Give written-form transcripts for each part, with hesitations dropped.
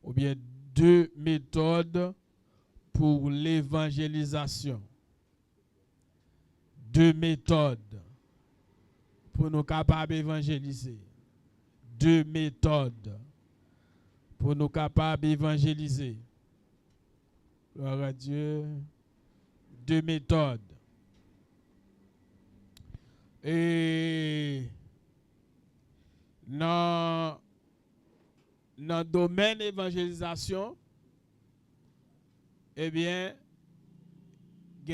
ou bien deux méthodes pour l'évangélisation. Deux méthodes pour nous capables d'évangéliser. Deux méthodes pour nous capables d'évangéliser. Gloire à Dieu. Deux méthodes. Et dans le domaine d'évangélisation, eh bien, il y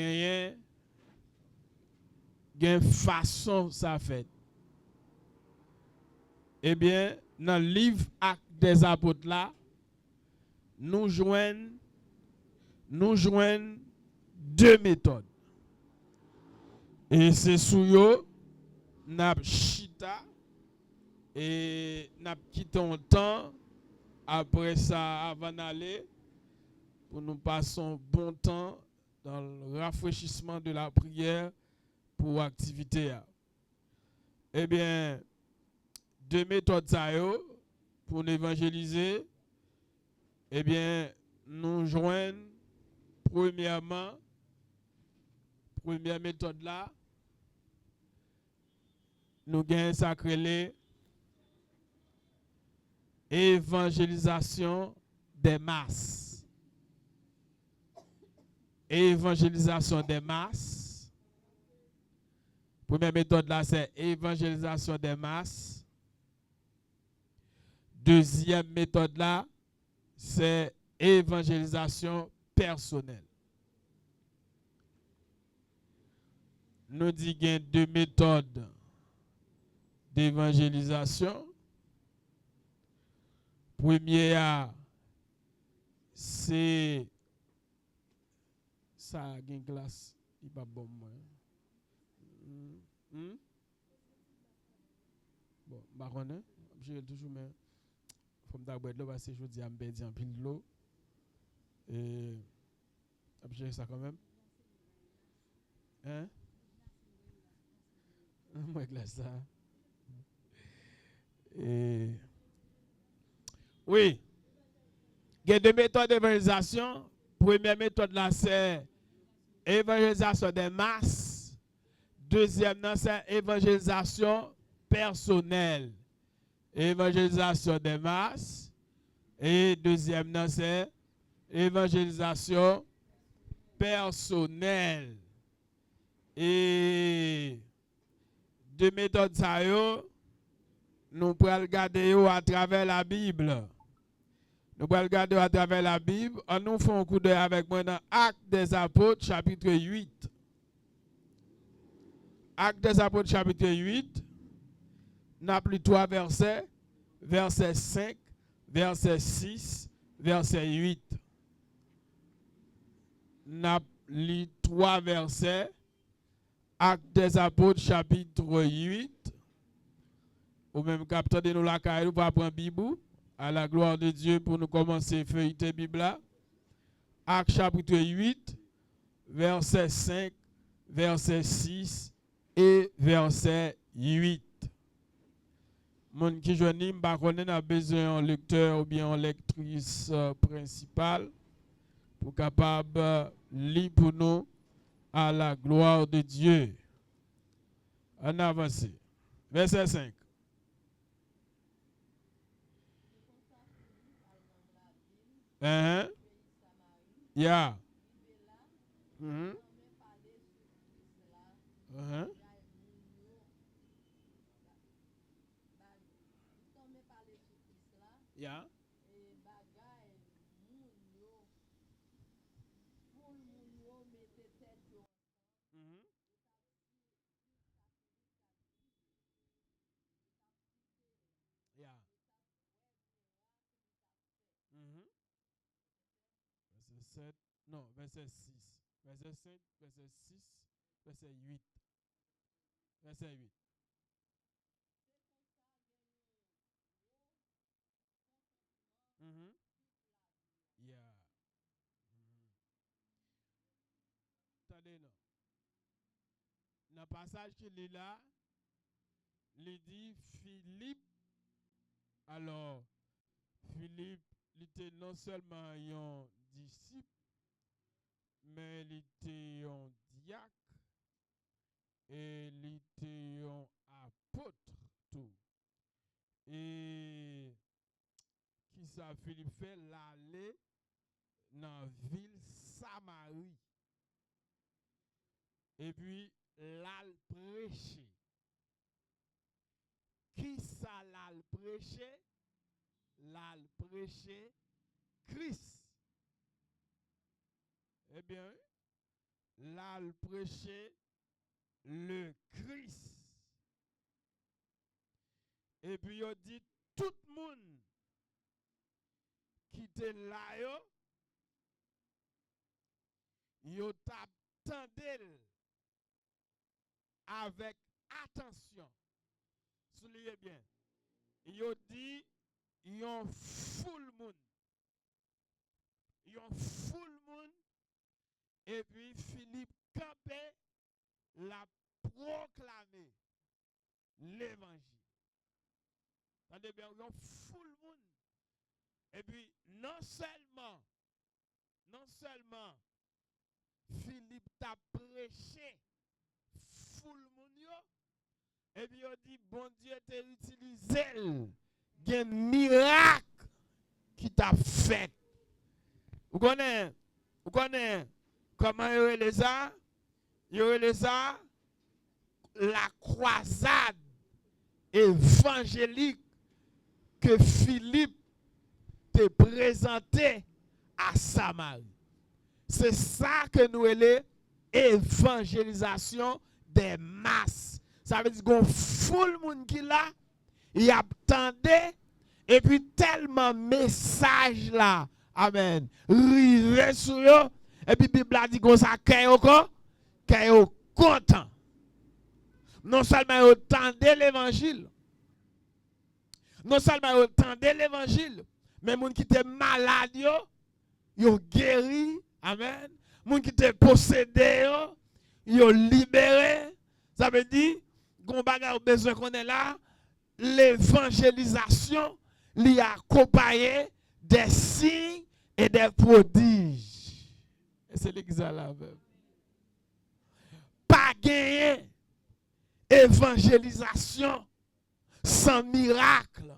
a une façon ça fait. Eh bien, dans le livre Actes des Apôtres là, nous joignons deux méthodes. Et c'est sous yo, n'a chita et n'a quitté un temps après ça avant d'aller pour nous passer un bon temps dans le rafraîchissement de la prière pour l'activité. Eh bien, deux méthodes ça yo, pour nous évangéliser. Eh bien, nous joignons première méthode là, nous gagnons sacré évangélisation des masses. Évangélisation des masses. Première méthode là, c'est évangélisation des masses. Deuxième méthode là, c'est évangélisation personnelle. Nous disons qu'il y a deux méthodes d'évangélisation. Première, c'est ça, il y a une glace, il n'est pas bon. Bon, je vais toujours mais faut me d'abord l'eau parce que je dis à me perdre en pile de l'eau et j'ai ça quand même. Hein? Moi glace ça. Et oui, il y a deux méthodes d'évangélisation. Première méthode là c'est évangélisation des masses. Deuxième c'est évangélisation personnelle. Évangélisation des masses. Et deuxième c'est évangélisation personnelle. Et deux méthodes ça yo, nous pouvons regarder à travers la Bible. Nous pouvons regarder à travers la Bible. On nous fait un coup d'œil avec moi dans Actes des Apôtres, chapitre 8. Actes des Apôtres, chapitre 8. Nous avons pris trois versets. Verset 5, verset 6, verset 8. Nous avons lu trois versets. Actes des Apôtres, chapitre 8. Ou même capteur de nous la caille, pour prendre Bible. À la gloire de Dieu pour nous commencer à feuilleter la Bible. Actes chapitre 8, verset 5, verset 6 et verset 8. Mon qui joigne, bah on a besoin d'un lecteur ou bien une lectrice principale pour capable lire pour nous à la gloire de Dieu. On avance. Verset 5. Yeah. Yeah. Yeah. Verset 7. Non, verset 6. Verset 5, verset 6, verset 8. Verset 8. Yeah. Attendez, non. Dans le passage qu'il est là, il dit Philippe. Alors, Philippe il était non seulement un disciple, mais il était un diacre et il était un apôtre tout. Et qui ça Philippe fait l'aller dans la ville Samarie. Et puis là prêcher. Qui ça l'a prêché? L'a prêché Christ. Eh bien, l'a prêché le Christ. Et puis il dit tout le monde qui était là, yo t'attendait avec attention. Soulignez bien. Yo dit yon full monde. Yon full monde. Et puis Philippe campait la proclamer l'évangile. Attendez bien, yon full monde. Et puis non seulement Philippe t'a prêché full monde yo, et puis il dit bon Dieu t'a utilisé un miracle qui t'a fait. Vous connaissez comment il y a ça? Il y a ça la croisade évangélique que Philippe te présenté à Samarie. C'est ça que nous appelons évangélisation des masses. Ça veut dire qu'on fout le monde qui là, il attendait, et puis tellement message là, amen, rive sur eux, et puis Bible a dit qu'on ça qu'est content. Non seulement ils attendait l'évangile, non seulement ils attendait l'évangile, mais les gens qui étaient malades, ils ont guéri. Amen. Les gens qui étaient possédés, ils ont libéré. Ça veut dire, qu'on a besoin qu'on est là, l'évangélisation l'y accompagné des signes et des prodiges. Et c'est l'église là. Pas gagner évangélisation sans miracle.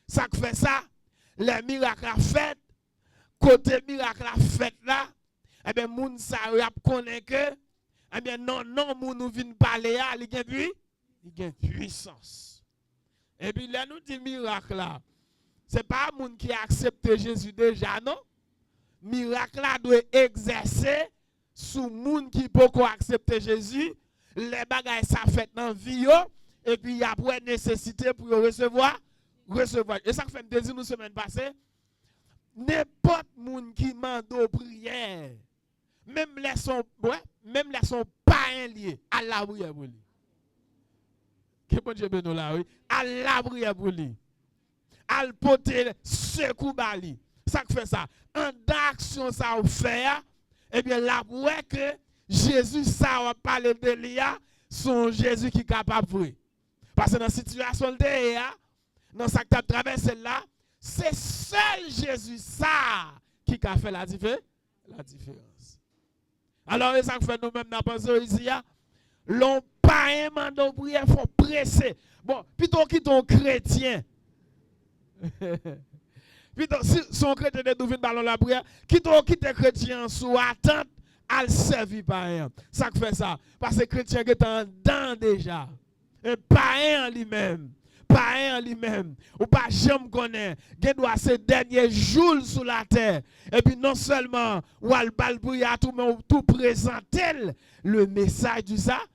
Ça fait ça, les miracles à fait, côté miracle à fait là, eh bien, moun sa connaît que, eh bien, non, moun nous vient parler à, il y a puissance. Et puis là, nous dit miracle là, c'est pas moun qui a accepté Jésus déjà, non? Miracle là doit exercer sous moun qui peut accepter Jésus, les bagages ça fait dans la vie, et puis il y a pour nécessité pour recevoir. Et ça fait me dire nous semaine passée, n'importe moun qui mande prière, même les son pas lié à la prière pour lui. Que bon Dieu bénisse là oui, à la prière pour lui. Al poter secours bali. Ça fait ça. En d'action ça fait, eh bien la ouais que Jésus ça va parler de lui, son Jésus qui est capable de. Parce que dans la situation de dans ça que tu as traversé là, c'est seul Jésus ça qui a fait la différence. Alors, ça fait nous-mêmes dans la pensée ici, l'on pas un mandat de prière, il faut presser. Bon, plutôt qu'il ton chrétien. Plutôt si son chrétien de devine ballon la prière, quitte chrétien sous attente, à le servir par un. Ça fait ça. Parce que chrétien est en dedans déjà. Et pas un lui-même. Pas un lui-même, ou pas jamais connaît, qui doit ces derniers jours sur la terre. Et puis non seulement, ou al balbouille à tout présenter le message du salut.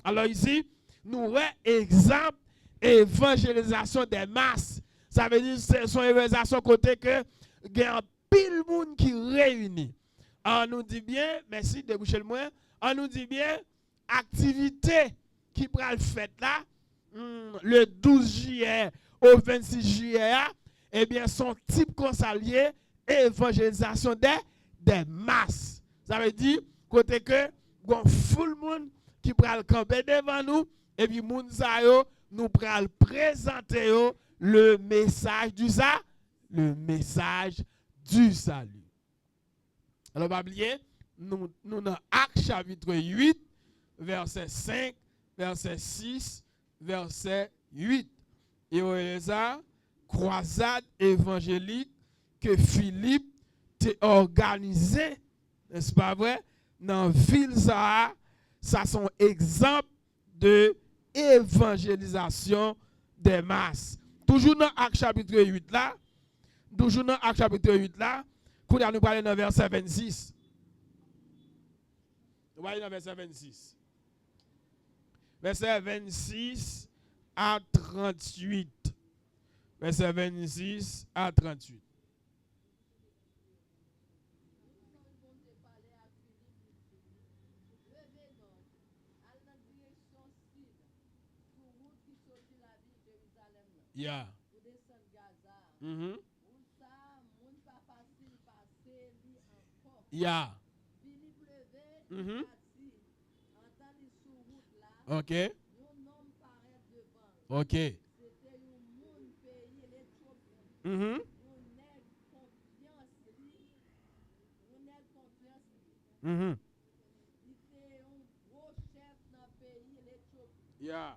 Alors ici, nous avons exemple évangélisation des masses. Ça veut dire que c'est une évangélisation côté que il y a un pile monde qui réunit. On nous dit bien, merci déboucher le moins, on nous dit bien, activité qui prend le fait là, le 12 juillet au 26 juillet, eh bien, son type consalier évangélisation des masses. Ça veut dire, côté que, gon full monde qui pral camper devant nous, et puis moun sa yo, nous pral présenter le message du le message du salut. Alors, pas oublier, nous dans Actes chapitre 8, verset 5, verset 6, verset 8. Et on est ça, croisade évangélique que Philippe t'a organisé, n'est-ce pas vrai, dans la ville ça sont exemple de évangélisation des masses. Toujours dans Actes chapitre 8 là, toujours dans Actes chapitre 8 là, nous parlons dans verset 26. Nous parlons dans verset 26. Verset 26 à 38. Verset 26 à 38. Yeah. Mm-hmm. Yeah. Mm-hmm. OK. OK. Mm-hmm. Mm-hmm. Yeah.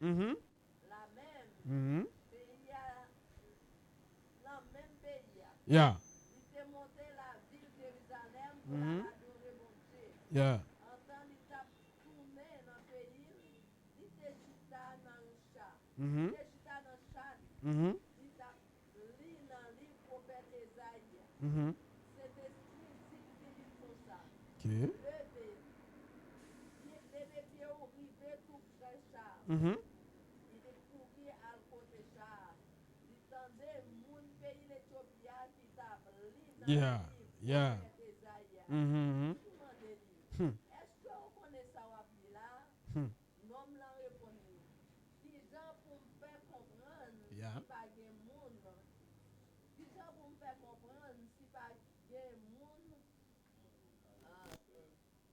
Mm-hmm. Mm-hmm. Yeah. Mm-hmm. Yeah. Mm-hmm. Mm-hmm. Mm-hmm. Okay. Mm-hmm. Yeah. Yeah. Mm-hmm. Hmm. Hmm. Yeah.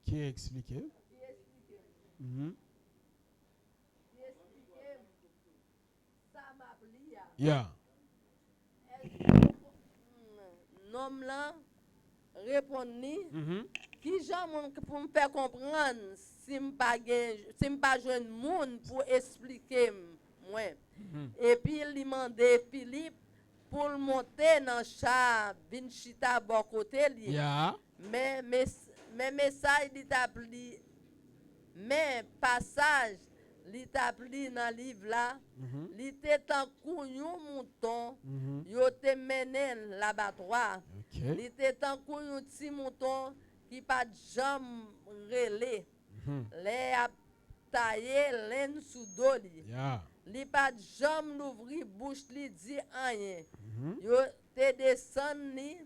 Qui est expliqué? Mm-hmm. Yeah. Nom là répond ni Mm-hmm. qui j'en pour me faire comprendre si m'pas joindre monde pour expliquer moi. Mm-hmm. Et puis il demandé Philippe pour le monter dans chat vinn chita bon côté li. Yeah. Mais message il établi mais passage l'établi dans livre là Mm-hmm. il était tant couillon mouton Mm-hmm. yo te mené l'abattoir. Il Okay. était tant couillon petit mouton qui pas jambe relé Mm-hmm. les a taillé laine sous dos li. Yeah. Li pas jambe l'ouvrir bouche li dit rien. Mm-hmm. Yo te descendu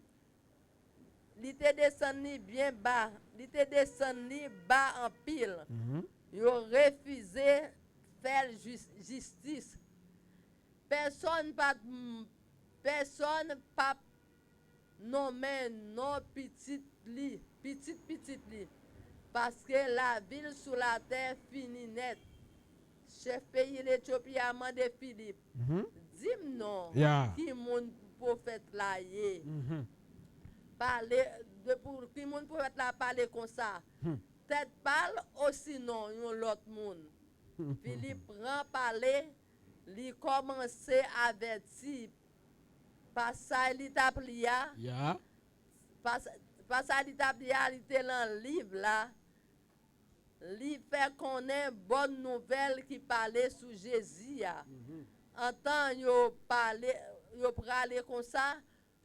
li te descendu bien bas, li te descendu bas en pile. Mm-hmm. Yo refusé faire justice. Personne pas nommé non petit li, petit li. Parce que la ville sous la terre finit net. Chef pays l'Éthiopie a demandé Philippe. Mm-hmm. Dis-moi non, Yeah. qui mon prophète là yé. Mm-hmm. Parler de pour qui mon prophète là parler comme ça. Tête parle aussi non yon l'autre monde. Philippe prend parler, li commencer à avertir. Pas ça li taplia, Yeah. pas ça li taplia, li te dans livre là. Li fait connaître bonne nouvelle qui parlait sous Jésus. En temps yo parler, yo parler comme ça,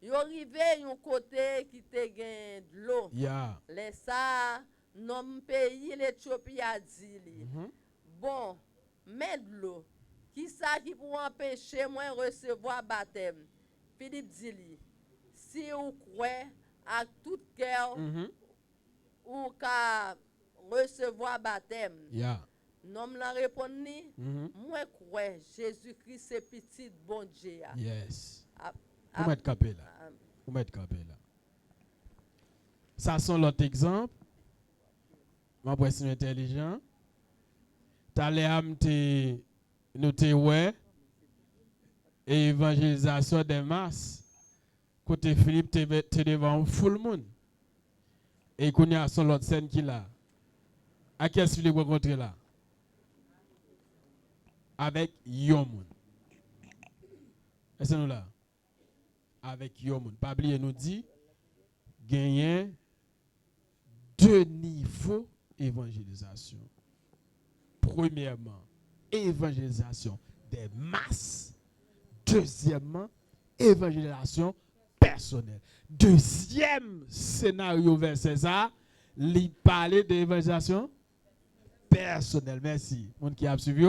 yo arrivé yon côté qui te gen de l'eau. Yeah. Les ça nom pays l'Éthiopie a dit li. Mm-hmm. Bon, mais de l'eau. Qui ça qui pour empêcher moi recevoir baptême? Philippe dit li. Si vous croyez à tout cœur Mm-hmm. ou ka recevoir baptême. Yeah. Nom la répond ni, Mm-hmm. moi crois Jésus-Christ c'est petit bon Dieu. Yes. A- Vous a- mettez capé là. a- Vous mettez capé là. Ça sont l'autre exemple. Ma personne intelligent. T'allais amener nous te ouais et évangélisation des masses. Côté Philippe te devant full monde. Et qu'on y a son l'autre scène qui là. À qui est-ce que Philippe rencontré là? Avec Yomun. Est-ce que nous là? Avec Yomun. Pas oublier nous dit gagner 2 niveaux d'évangélisation. Premièrement, évangélisation des masses. Deuxièmement, évangélisation personnelle. Deuxième scénario verset ça, il parlait d'évangélisation personnelle. Merci. Monde qui a suivi,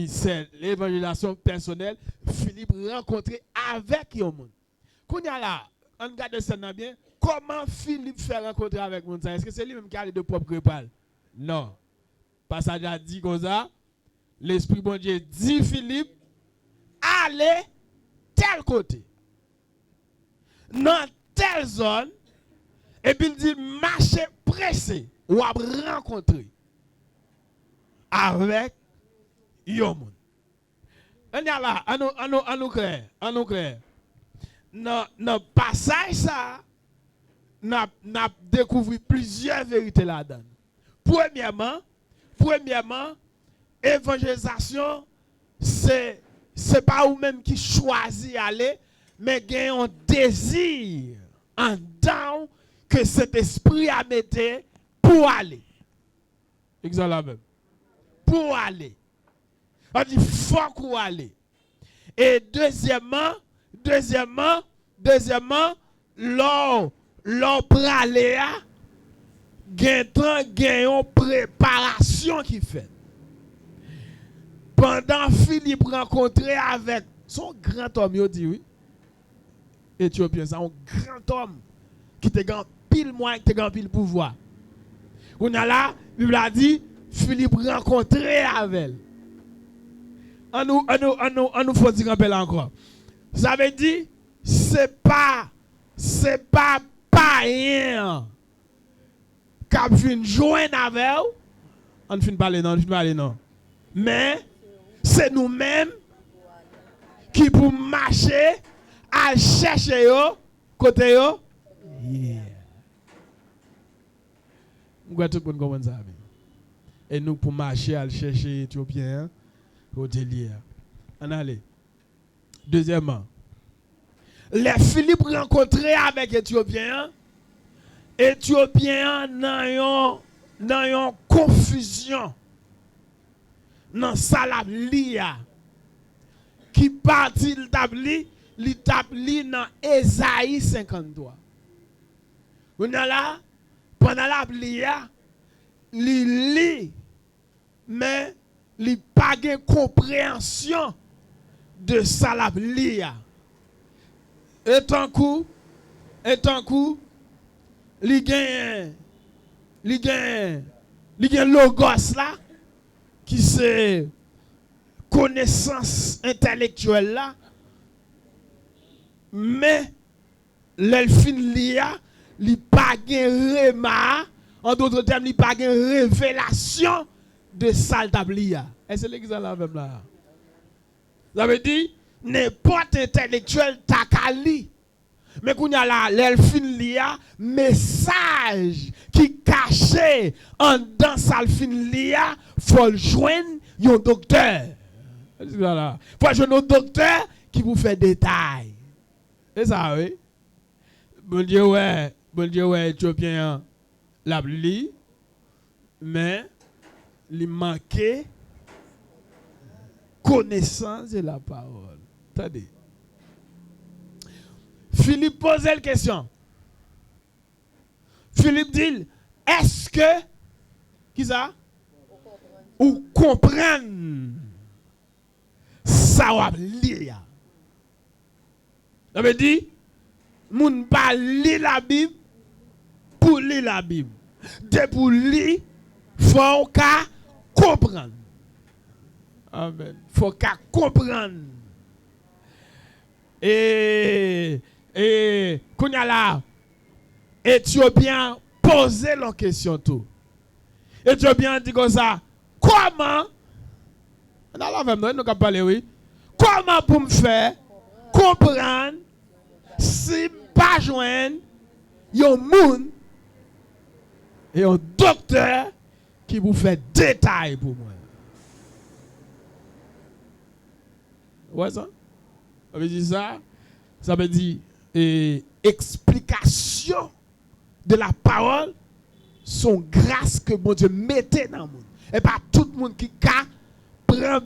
c'est l'évangélisation personnelle. Philippe rencontré avec un monde. Qu'on y a là, on regarde ça bien. Comment Philippe fait rencontrer avec monde? Est-ce que c'est lui-même qui a les deux propres parole? Non. Passage a dit comme ça. L'Esprit bon Dieu dit Philippe, allez tel côté. Dans telle zone. Et puis il dit, marchez pressé. Ou à rencontrer. Avec Yomun. On y a là, on nous clair. Dans le passage ça, on a découvert plusieurs vérités là-dedans. Premièrement, évangélisation, c'est pas vous-même qui choisit aller, mais il y a un désir en dedans que cet esprit a mis pour aller. Exactement même. Pour aller. On dit faut qu'on aller. Et deuxièmement, l'on pralé a gen une préparation qui fait. Pendant Philippe rencontré avec son grand homme, il dit oui. Éthiopien, c'est un grand homme qui te gagne pile moyen, qui te gagne pile pouvoir. On a là, la Bible a dit Philippe rencontré avec elle. On nous faut dire un peu encore. Ça veut dire c'est pas païen qui vient joindre avec elle. On ne finit pas parler non. Mais c'est nous-mêmes qui pour marcher à chercher yo côté yo. Yeah. Nous tout le monde comprendre ça. Et nous pour marcher à chercher Éthiopien au délire. On allait. Deuxièmement, les Philippe rencontrés avec Éthiopien dans une confusion dans salam lia qui partit l'établi dans Ésaïe 53. On a là pendant la lia li mais li pas de compréhension de salam lia. Et tant coup li gen logos là qui c'est connaissance intellectuelle là, mais l'elfin lia li pas gen rema, en d'autres termes li pas gen révélation de saltablia. Et c'est l'exemple là même là. Ça veut dire n'importe intellectuel takali. Mais qu'on y a là l'elfin lia message qui caché en dans salfin lia faut le joindre un docteur. Voilà. Faut joindre un docteur qui vous fait détail. C'est ça oui. Bon Dieu ouais Éthiopien la li mais il manquait connaissance de la parole. Attendez. Philippe posait la question. Philippe dit, est-ce que, qui ça? Ou comprendre ça va lire. Ça veut dire, moun pas lire la Bible pour lire la Bible. De pour lire, faut qu'à comprendre. Amen. Faut qu'à comprendre. Et qu'on y a là, Éthiopien posait la question tout. Éthiopien dit comme ça, comment On a la même, nous avons parlé, oui. Comment pour me faire comprendre si pas joindre un monde et un docteur qui vous fait détail pour moi. Ouais, ça? Ça veut dire ça? Ça veut dire explication de la parole, son grâce que bon Dieu mettait dans le monde. Et pas tout le monde qui prend la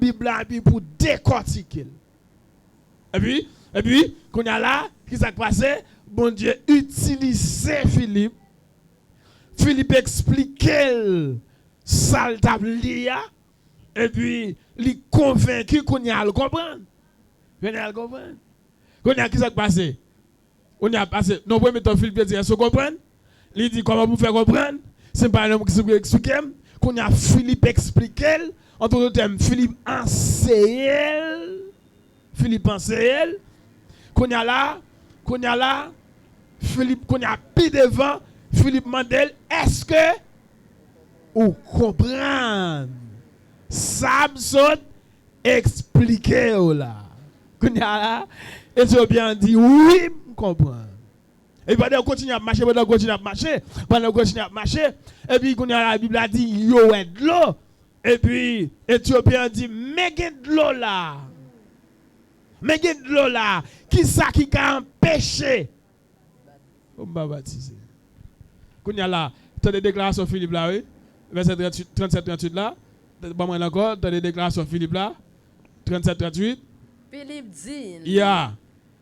Bible pour décortiquer. Et puis, quand il y a là, qui s'est passé, bon Dieu utilisait Philippe. Philippe expliquait ça le tablia. Et puis, il convaincu qu'on y a à le comprendre. Vous avez à le comprendre. Quand il y a qui s'est passé? On y a passé. Non, vous mettez Philippe dit, est-ce que vous comprenez? Il dit, comment vous faire comprendre? C'est pas un homme qui s'explique. Quand il y a Philippe expliqué, en d'autres termes, Philippe enseigne. Philippe enseigne. Quand il y a là, Philippe, quand il y a plus devant, Philippe Mandel, est-ce que vous comprenez? Samson expliqué là. Quand il y a là, et tu bien dit, oui, je comprends. Et pendant qu'on continue à marcher, pendant qu'on continue à marcher, et puis quand la Bible a dit, yo est de l'eau. Et puis, Éthiopien dit, mais il y a de l'eau là. Mais il y a de l'eau là. Qui ça qui a empêché? On va baptiser. Quand il y a là, tu as des déclarations Philippe là, oui. Verset 37-38 là. Bon, moi encore, tu as des déclarations Philippe là. 37-38. Philippe dit, Yeah.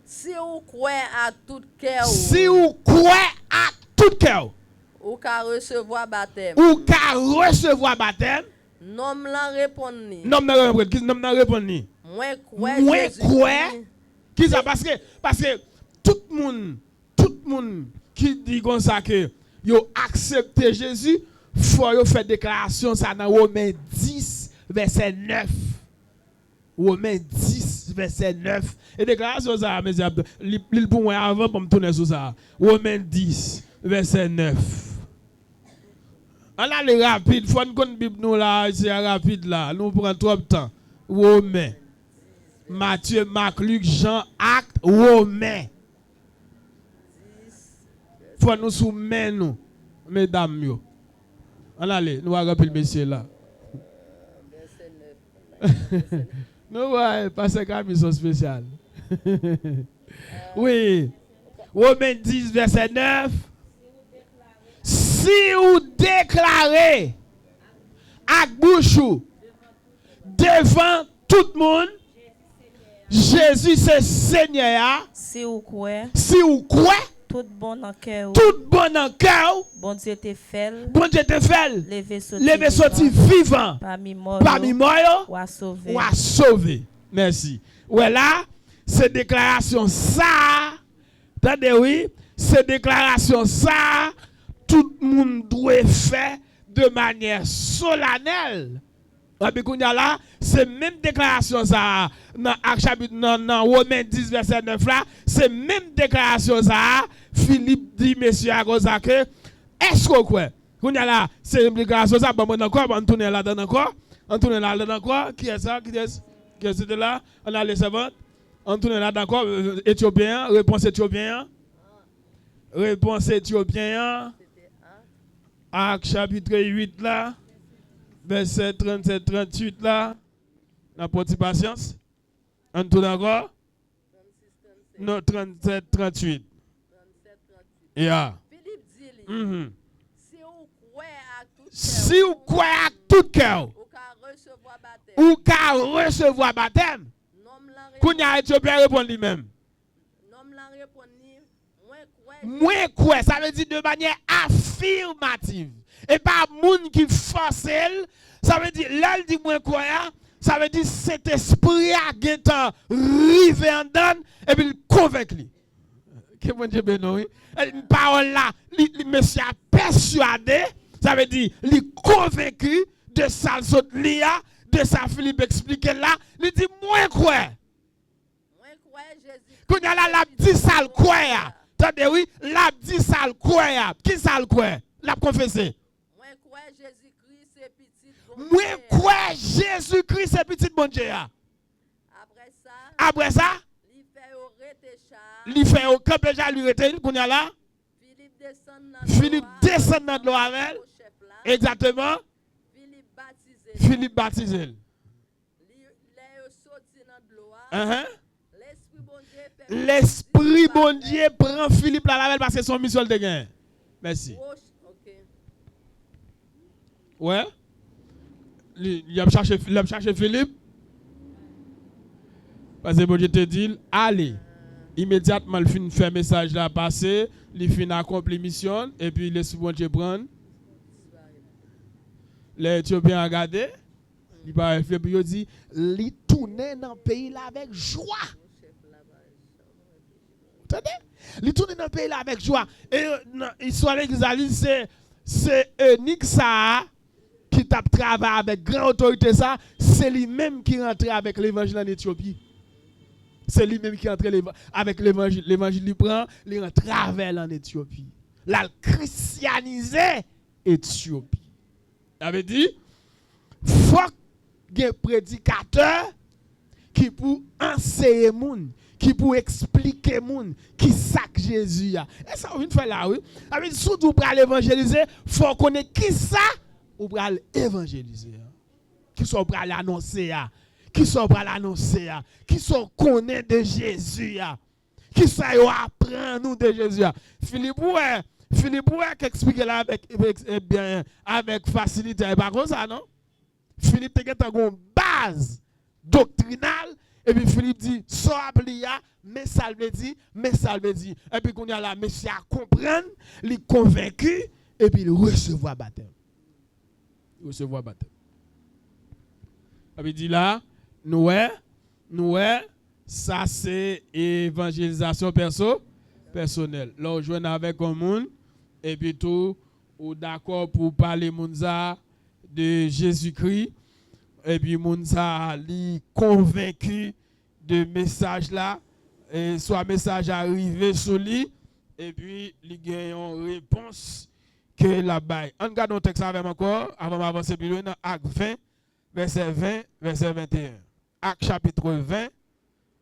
si vous croyez à tout cœur, Si vous croyez à tout cœur, ou qu'à recevoir baptême, ou qu'à recevoir baptême, non m'la répondre. non m'la répondre. Moi crois. Qui ça parce que tout le monde qui dit comme ça que yo accepté Jésus, faut yo faire déclaration ça dans Romains 10 verset 9. Romains 10 verset 9. Et déclaration ça mes amis, l'il pour moi avant pour me tourner sur ça. Romains 10 verset 9. On a les rapide, faut nous connaître Bible nous là, c'est rapide là, nous prend trop de temps. Romains, Matthieu, Marc, Luc, Jean, Actes, Romains. Faut nous soumettre nous, mesdames yo. On allez, nous va rappeler monsieur là. Nous va passer comme mission spéciale. Oui. Romains 10 verset 9. Si vous déclarez à bouche devant tout le monde, Jésus c'est Seigneur. Si vous croyez, tout bon en cœur, bon Dieu te fait, lever sorti vivant, parmi mort, ou à sauver. Merci. Voilà, ces déclarations ça, attendez oui, ces déclarations ça, tout le monde doit faire de manière solennelle. Là, c'est même déclaration ça dans Romains 10 verset 9 là, c'est même déclaration ça Philippe dit monsieur à cause que est-ce que quoi là c'est une déclaration ça bon encore on tourne là dedans encore qui est ça qui est là on a les servantes on tourne là d'accord éthiopien réponse éthiopien Acte chapitre 8 là verset 37-38 là, la petite patience. On tout d'accord? Non, 37-38. Yeah. Philippe dit, si vous croyez à tout cœur, ou qu'à recevoir baptême, qu'on y a Éthiopien répond lui-même. Moi quoi, ça veut dire de manière affirmative. Et pas moun qui force elle, ça veut dire là il dit moi quoi, ça veut dire cet esprit a gêné rivé en donne et puis il convainc lui. Que mon Dieu bénisse. Une parole là, monsieur a persuadé, ça veut dire il convaincu de ça lia, de ça Philippe explique là, il dit moi quoi. Quand il y a là la dit ça le quoi. Attendez oui, la dit ça le quoi. Qui ça le quoi? L'a confessé. moi quoi Jésus-Christ c'est petit bon Dieu. Après ça, il fait au camp déjà lui rete qu'on y a là. Philippe descend dans l'eau avec. Exactement. Philippe baptisé. L'esprit bon Dieu prend Philippe la lavelle parce que son mission de gain. Merci. Ouais. Il a cherché Philippe. Parce que bon Dieu te dit, allez. Immédiatement, il finit faire message là passer, il finit accomplir mission et puis l'esprit bon Dieu prend. Les Éthiopiens regardé. Il va réfléchir puis il dit, il tourne dans le pays là avec joie. Il tourne dans le pays là avec joie. Et l'histoire de l'église, c'est unique ça qui t'a travaillé avec grande autorité ça, c'est lui-même qui rentre avec l'évangile en Éthiopie. C'est lui-même qui entre avec l'évangile. L'évangile lui prend, il rentre en Éthiopie. La christianisé Éthiopie. Ça veut dire, faut qu'il y ait un prédicateur qui pour enseigner moun, qui pour expliquer moun, qui sac Jésus a. Et ça on vient faire là oui. Ça veut dire surtout pour l'évangéliser, faut connaître qui ça ou pour l'évangéliser. Qui sont pour l'annoncer a. Qui sont pour l'annoncer a. Qui sont connaît de Jésus a. Qui sont apprend nous de Jésus a. Philippe qui explique là avec facilité. Et par contre ça non? Philippe a une base doctrinale et puis Philippe dit so aplia mais ça veut dire et puis qu'on y a là monsieur à comprendre, il convaincu et puis il recevoir baptême. Et puis dit là nous ça c'est évangélisation personnelle. Là on joue avec un monde et puis tout ou d'accord pour parler mounza de Jésus-Christ et puis mounza li convaincu de message là et soit message arrivé sur lui et puis il gagne une réponse que la baille. On regarde notre texte avec encore avant d'avancer plus loin dans Acte 20 verset 20 verset 21. Acte chapitre 20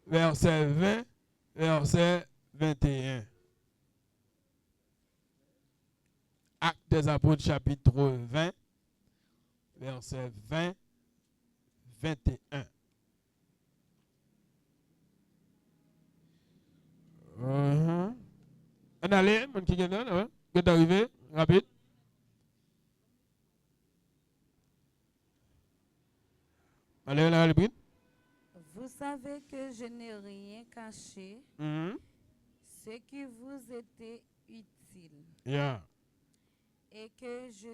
verset 20 verset 21. Acte des Apôtres chapitre 20 verset 20 21. On allait, mon qui vient là, qui est arrivé, rapide. Allez, on allait vite. Vous savez que je n'ai rien caché, ce qui vous était utile. Yeah. Et que je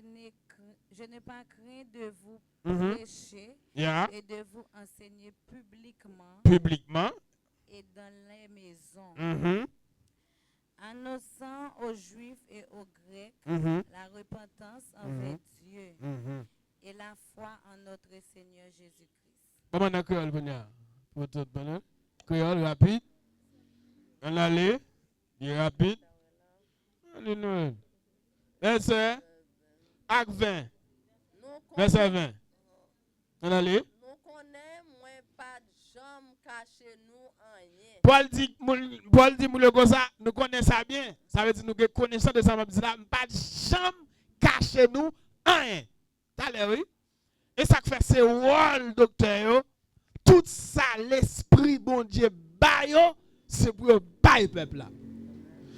n'ai pas craint de vous prêcher et de vous enseigner publiquement et dans les maisons, annonçant aux Juifs et aux Grecs la repentance envers Dieu et la foi en notre Seigneur Jésus-Christ. Comment on a créole pour tout le monde? Créole rapide. On allait, rapide. Allez, verset Acte 20. Verset 20. On allait. Nous connaissons moins pas de jambes caché nous rien. Paul dit nous comme ça, nous connaissons ça bien. Ça veut dire nous connaissons de ça même là, pas de jambes caché nous rien. T'as l'air oui. Et ça fait c'est rôle docteur. Tout ça l'esprit bon Dieu baille, c'est pour bailler peuple là.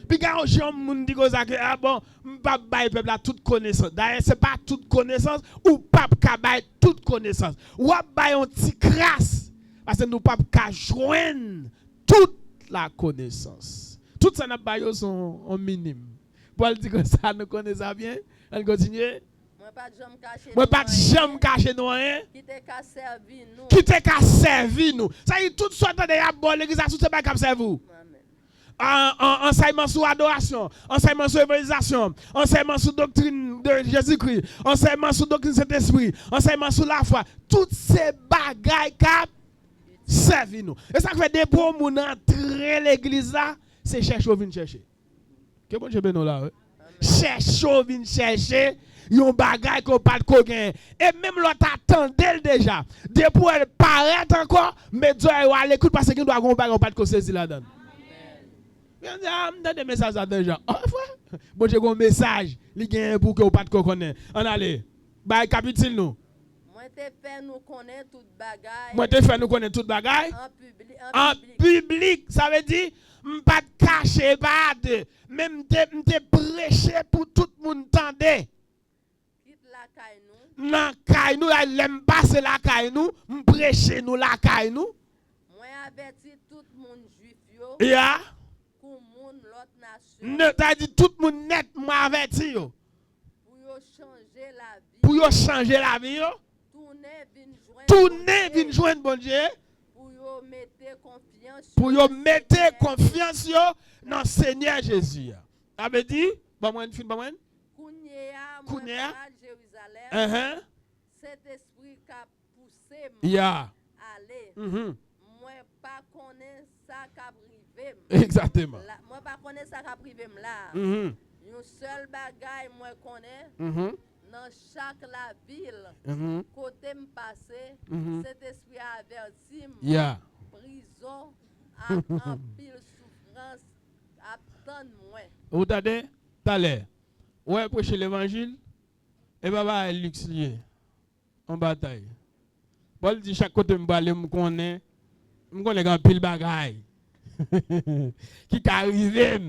Puis quand on moun dit que ah bon, pas bailler peuple là toute connaissance. D'ailleurs c'est pas toute connaissance ou pas ka bailler toute connaissance. Ou bailler un petit grâce parce que nous pas ka joindre toute la connaissance. Tout ça n'a bailler sont en minime. Paul dit que ça nous connaît ça bien. On continue. Moi pas de jambe caché nous rien. Qui te ka servi nous. Qui te ka servi nous. Ça y est toute sorte de y bon l'église tout c'est pas comme servir vous. Enseignement sur adoration, enseignement sur évangélisation, enseignement sur doctrine de Jésus-Christ, enseignement sur doctrine de Saint-Esprit, enseignement sur la foi. Toutes ces bagailles qui servent nous. Et ça fait des bons gens entrer l'église là, c'est chercher ou venir chercher. Que bon Dieu bénisse là. chercher, vient chercher yon bagay qu'on pas de kogen. Et même l'autre attendait déjà. Depuis elle paraît encore, mais Dieu va l'écoute parce qu'il doit avoir un bagay qu'on pas de ko saisi là-dedans. Bien dit, des messages à déjà. Oh frère, bon j'ai un message, li gen pour que ou pas de ko connaît. On allez. Bay capitule nous. Moi te fait nous connaître toute bagay. Moi te fait nous connaître toute bagay. En public, ça veut dire pas de cacher pas de même te prêcher pour tout le monde tande. Nan kay nou, l'aime passer la kay nou, prêcher nous la kay nou. Moi averti tout le monde juif yo. Ya. Pour monde l'autre nation. Ne t'a dit tout le monde net moi averti yo. Pour yo changer la vie. Pour yo changer la vie yo. Tourner vinn joindre bon Dieu. Pour yo mettre confiance. Pour yo mettre confiance yo dans Seigneur Jésus. Ça veut dire ba moi fin ba moi. Kounya Jérusalem. Cet esprit qui a poussé moi aller. Moi pas connais ça qui a privé. Exactement. Moi pas connais ça qui a privé là. Un seul bagay moi connais. Dans chaque la ville côté me passer cet esprit a averti prison en pile souffrance attendre moi. Vous t'avez t'allez ouais prêcher l'évangile et baba luxe lié en bataille. Paul dit chaque côté me parler me connaît grand pile bagaille qui arrivé.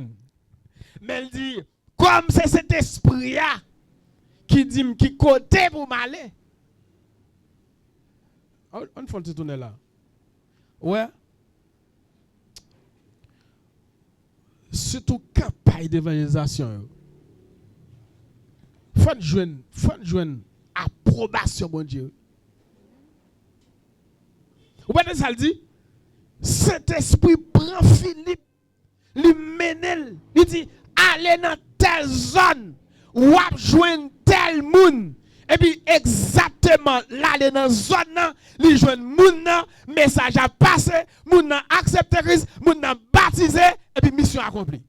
Mais il dit comme c'est cet esprit là qui dit qui côté pour m'aller. On fait un tourner là. Ouais. Surtout campagne d'évangélisation. Faut joindre approbation mon Dieu. Vous voyez ça dit? Cet esprit prend Philippe, lui mène, il dit allez dans telle zone, ou joindre tel monde. Et puis exactement là dans zone là, li joindre moun nan, message a passé, moun nan accepté Christ, moun nan baptisé et puis mission accomplie.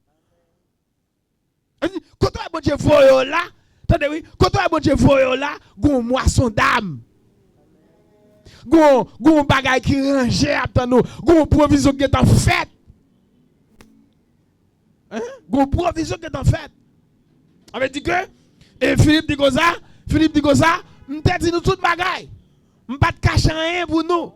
Quand on bon Dieu voyo là, attendez oui, quand on bon Dieu voyo là, gon moisson d'âme. Gon bagay qui range attend nous, gon provision qui est en fait. Hein? Gon provision qui est en fait. On veut dire que et Philippe dit comme ça, m'te dit nous tout bagay. M'pas de cacher rien pour nous.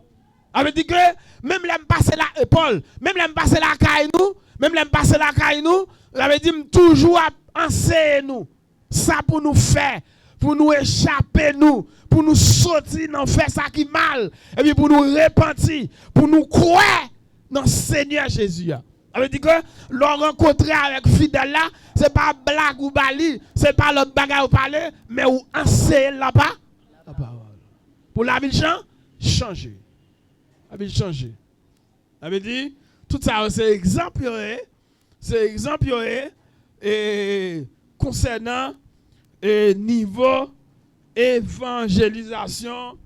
On veut dire que même l'aime passer la Paul, même l'aime passer la caille nous, même l'aime passer la caille nous, ça veut dire toujours enseigner nous. Ça pour nous faire, pour nous échapper nous, pour nous sortir dans faire ça qui mal et puis pour nous repentir, pour nous croire dans le Seigneur Jésus. Ça veut dire que l'on rencontrer avec fidèle là, c'est pas blague ou bali, c'est pas l'autre bagarre ou parler, mais ou enseigner la parole. Pour la vie changer. La vie changer. Ça veut dire tout ça c'est exemple et concernant et niveau évangélisation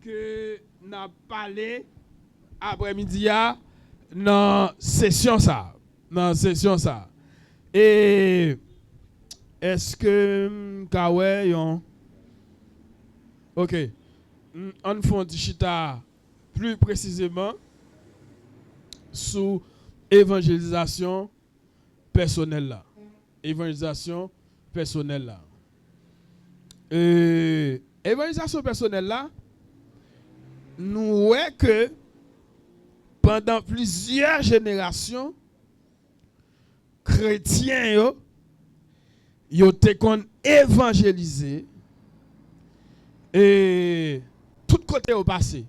que n'a parlé après-midi dans session ça. Et est-ce que Kawe yon OK. On fait un petit chita plus précisément sur évangélisation personnelle là. Évangélisation personnelle là. Évangélisation personnelle là, nous voyons que pendant plusieurs générations, chrétiens yo te kon évangélisé et tout côté au passé.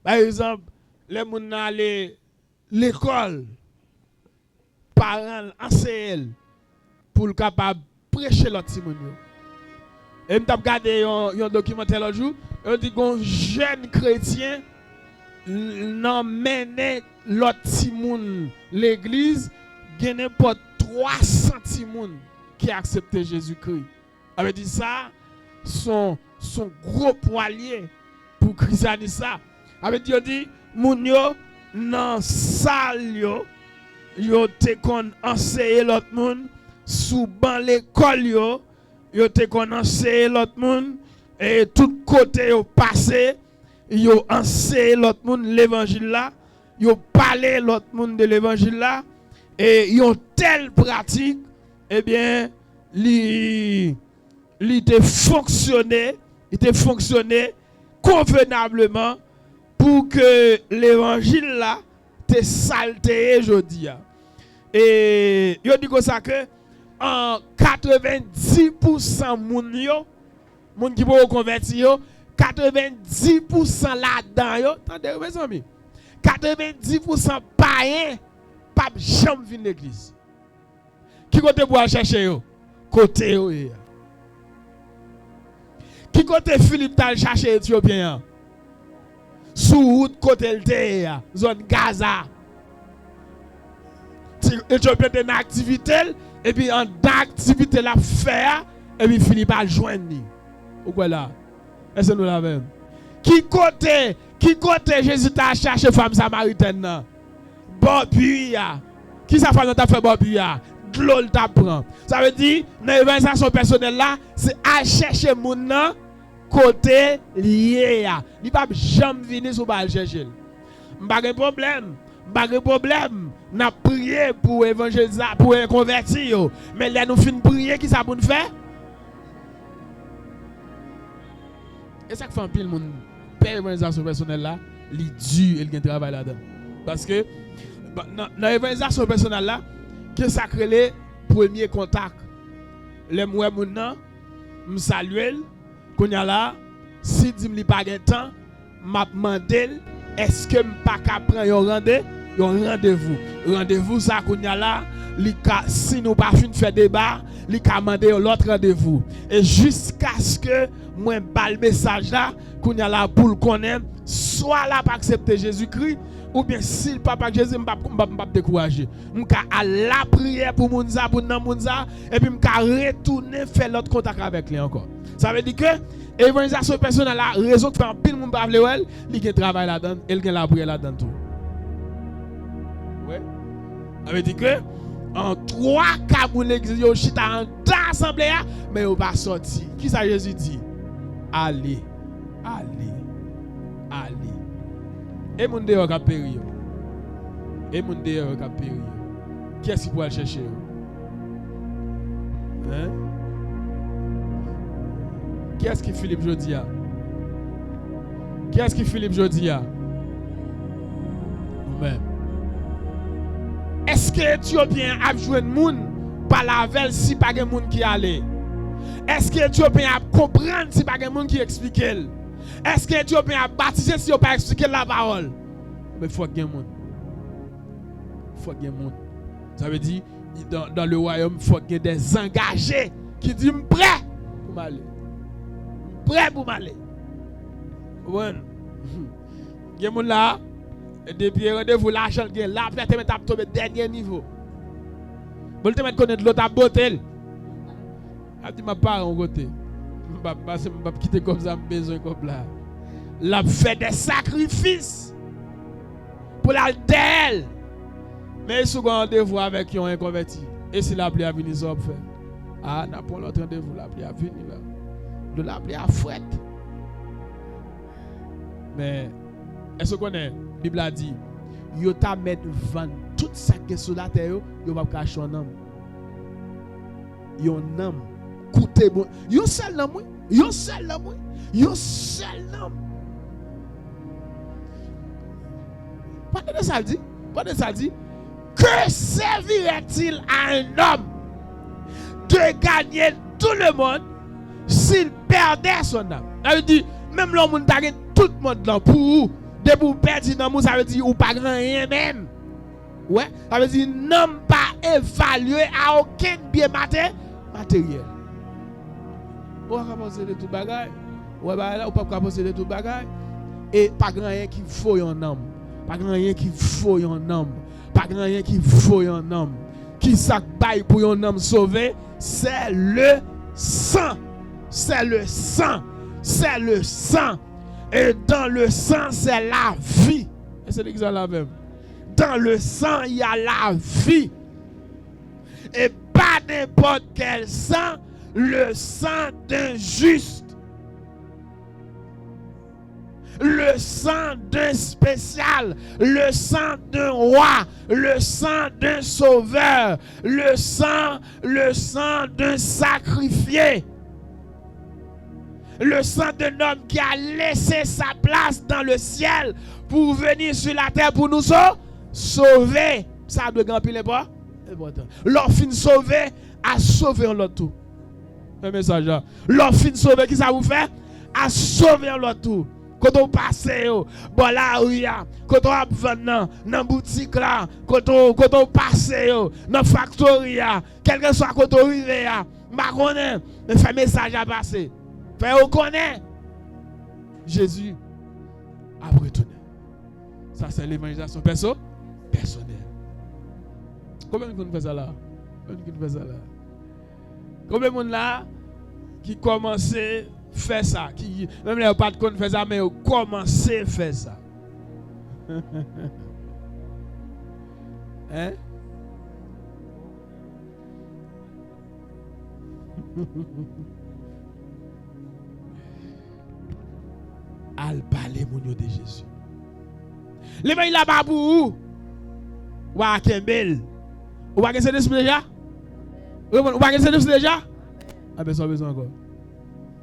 Par exemple, les moun aller l'école, parents enseignent pour le capable prêcher l'autre Simon. Et m't'a regardé un documentaire l'autre jour, on dit qu'un jeune chrétien nan mené l'autre Simon l'église, gagne pas 300 Simon qui accepté Jésus-Christ. Avait dit ça son gros poilier pour christianisme ça. Avait dit moun yo nan salle yo te kon enseigner l'autre monde sous ban l'école yo te connaissé l'autre monde et tout côté yo passé, yo enseigné l'autre monde l'évangile là, yo parlé l'autre monde de l'évangile là et yon telle pratique, eh bien il te fonctionné convenablement pour que l'évangile là te salté aujourd'hui. Et yo dit comme ça que en 90% moun qui peut convertir yo, 90% là-dedans yo, attendez mes amis. 90% païens pas jamais venir l'église. Qui côté pour chercher yo? Côté yo. Qui côté Philippe t'a chercher Éthiopien? Sous route côté le zone Gaza. Éthiopien est en activité et puis en activité la faire et puis Philippe a joindre. Ou quoi là? Est-ce que nous l'avons? Qui côté Jésus t'a cherché femme samaritaine là? Bon puis qui ça fait t'a fait bon puis de l'eau t'a prend. Ça veut dire dans l'évangélisation personnelle là, c'est à chercher moun nan côté lié. Il pas jamais venir sur bal chercher. Pas de problème. N'a prié pour évangéliser, pour convertir. Mais là nous fin prier qui ça pour nous faire? Et ça fait un pile monde père évangélisation personnelle là, il dur et il travail là-dedans. Parce que dans l'évangélisation personnelle là, que ça crée les premiers contacts. Les moi moun nan, me saluer, qu'on y a là, si dit me pas de temps, m'a demandé est-ce que me pas ka prendre un rendez-vous. Rendez-vous ça qu'on y a là, si nous pas fin faire débat, li ka demander l'autre rendez-vous. Et jusqu'à ce que moi bal le message là, qu'on y a là pour le connaître, soit là pour accepter Jésus-Christ ou bien si le papa Jésus m'a décourager. M'ka à la prière pour mounza pour nan mounza et puis m'ka retourner faire l'autre contact avec lui encore. Ça veut dire que évangélisation personnelle la raison que fait un pile moun pa vle wel, li gen travail là-dedans, elle gen la prière là-dedans tout. Ouais. Ça veut dire que en 3 cas moun l'église yo chita en assemblée mais yo pas sorti. Qui ça Jésus dit? Allez. Et moun dehors ka péri. Qui est-ce qui peut aller chercher? Hein? Qui est-ce qui Philippe Jodia? Nous-mêmes. Est-ce que Éthiopien a joué de moun par la veille si pas de moun qui allait? Est-ce que Éthiopien a comprendre si pas de moun qui explique? Est-ce que Éthiopien a baptisé si on pas expliquer la parole? Mais il faut qu'il y ait moun. Ça veut dire dans le royaume, il faut qu'il y ait des engagés qui disent prêt pour m'aller. Bon. Il y a moun là, depuis rendez-vous l'argent qui est là, après tu mettre tomber dernier niveau. Bon te mettre connaître l'autre beauté. A dit ma part en côté. Pas quitter comme ça, besoin comme là. La fait des sacrifices pour la d'elle. Mais si vous avez rendez-vous avec un converti, et si la pluie a venu, ça va faire. Ah, n'a pas l'autre rendez-vous, la pluie a venu là. De la pluie a fouette. Mais, est-ce qu'on est? La Bible a dit, yo ta met vendre tout ça qui est sur la terre, yo va cacher un homme. Yon homme. Coûtez bon. Yon seul homme. Pas de ça dit. Que servirait-il à un homme de gagner tout le monde s'il perdait son âme? Ça veut dire, même l'homme qui a tout le monde là pour de vous perdre dans monde, ça veut dire ou pas rien même. Ouais, ça veut dire n'homme pas évalué à aucun bien matériel. On va posséder tout bagage. Ouais, bah là, on peut pas posséder tout bagage. Et pas grand rien qui faut un homme. Pas grand rien qui faut un homme. Qui sac bail pour un homme sauvé, c'est le sang. Et dans le sang, c'est la vie. Et c'est l'exemple là même. Dans le sang, il y a la vie. Et pas n'importe quel sang, le sang d'un juste. Le sang d'un spécial, le sang d'un roi, le sang d'un sauveur, le sang d'un sacrifié. Le sang d'un homme qui a laissé sa place dans le ciel pour venir sur la terre pour nous sauver. Ça doit gagner pas. L'offre sauvé a sauvé l'autre tout. Un message là. L'offre sauvé qui ça vous fait? A sauvé l'autre tout. Quand on passe, bon là, quand on va dans la boutique là, quand on passe, dans la factory, quel que soit quand on arrive, je connais, mais fait message à passer. Fait on connaît. Jésus a retourné. Ça c'est l'évangélisation personnelle. Combien de gens fait ça là? Combien de gens là qui commençaient faire ça, qui même les pas de compte faire ça, mais ils commencé à faire ça. Hein? Al parler mon Dieu de Jésus. Les là bas pour où? Wa Kembel. Ou pas que c'est déjà? Ou pas que c'est déjà? Ah ben ça besoin encore.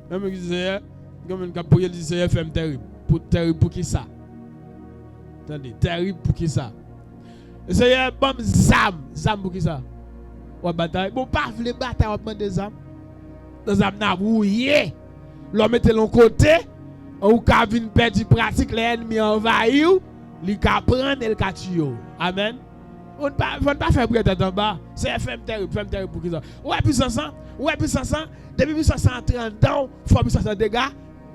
Même qui disait, comme un cap pour il disait FM terrible pour qui ça? Attendez, terrible pour qui ça? C'est bon zam pour qui ça? Ou bataille, bon pas les bataille on prend des zam. Des zam n'a brouillé. L'homme mettait l'on côté, ou ka vinn perdre pratique les ennemis envahir, li ka prendre et le ka tuer. Amen. On ne peut pas faire brûler en bas. C'est FM terrible pour qui ça? Ouais puissance, depuis 1930 ans, il faut 1930 dégâts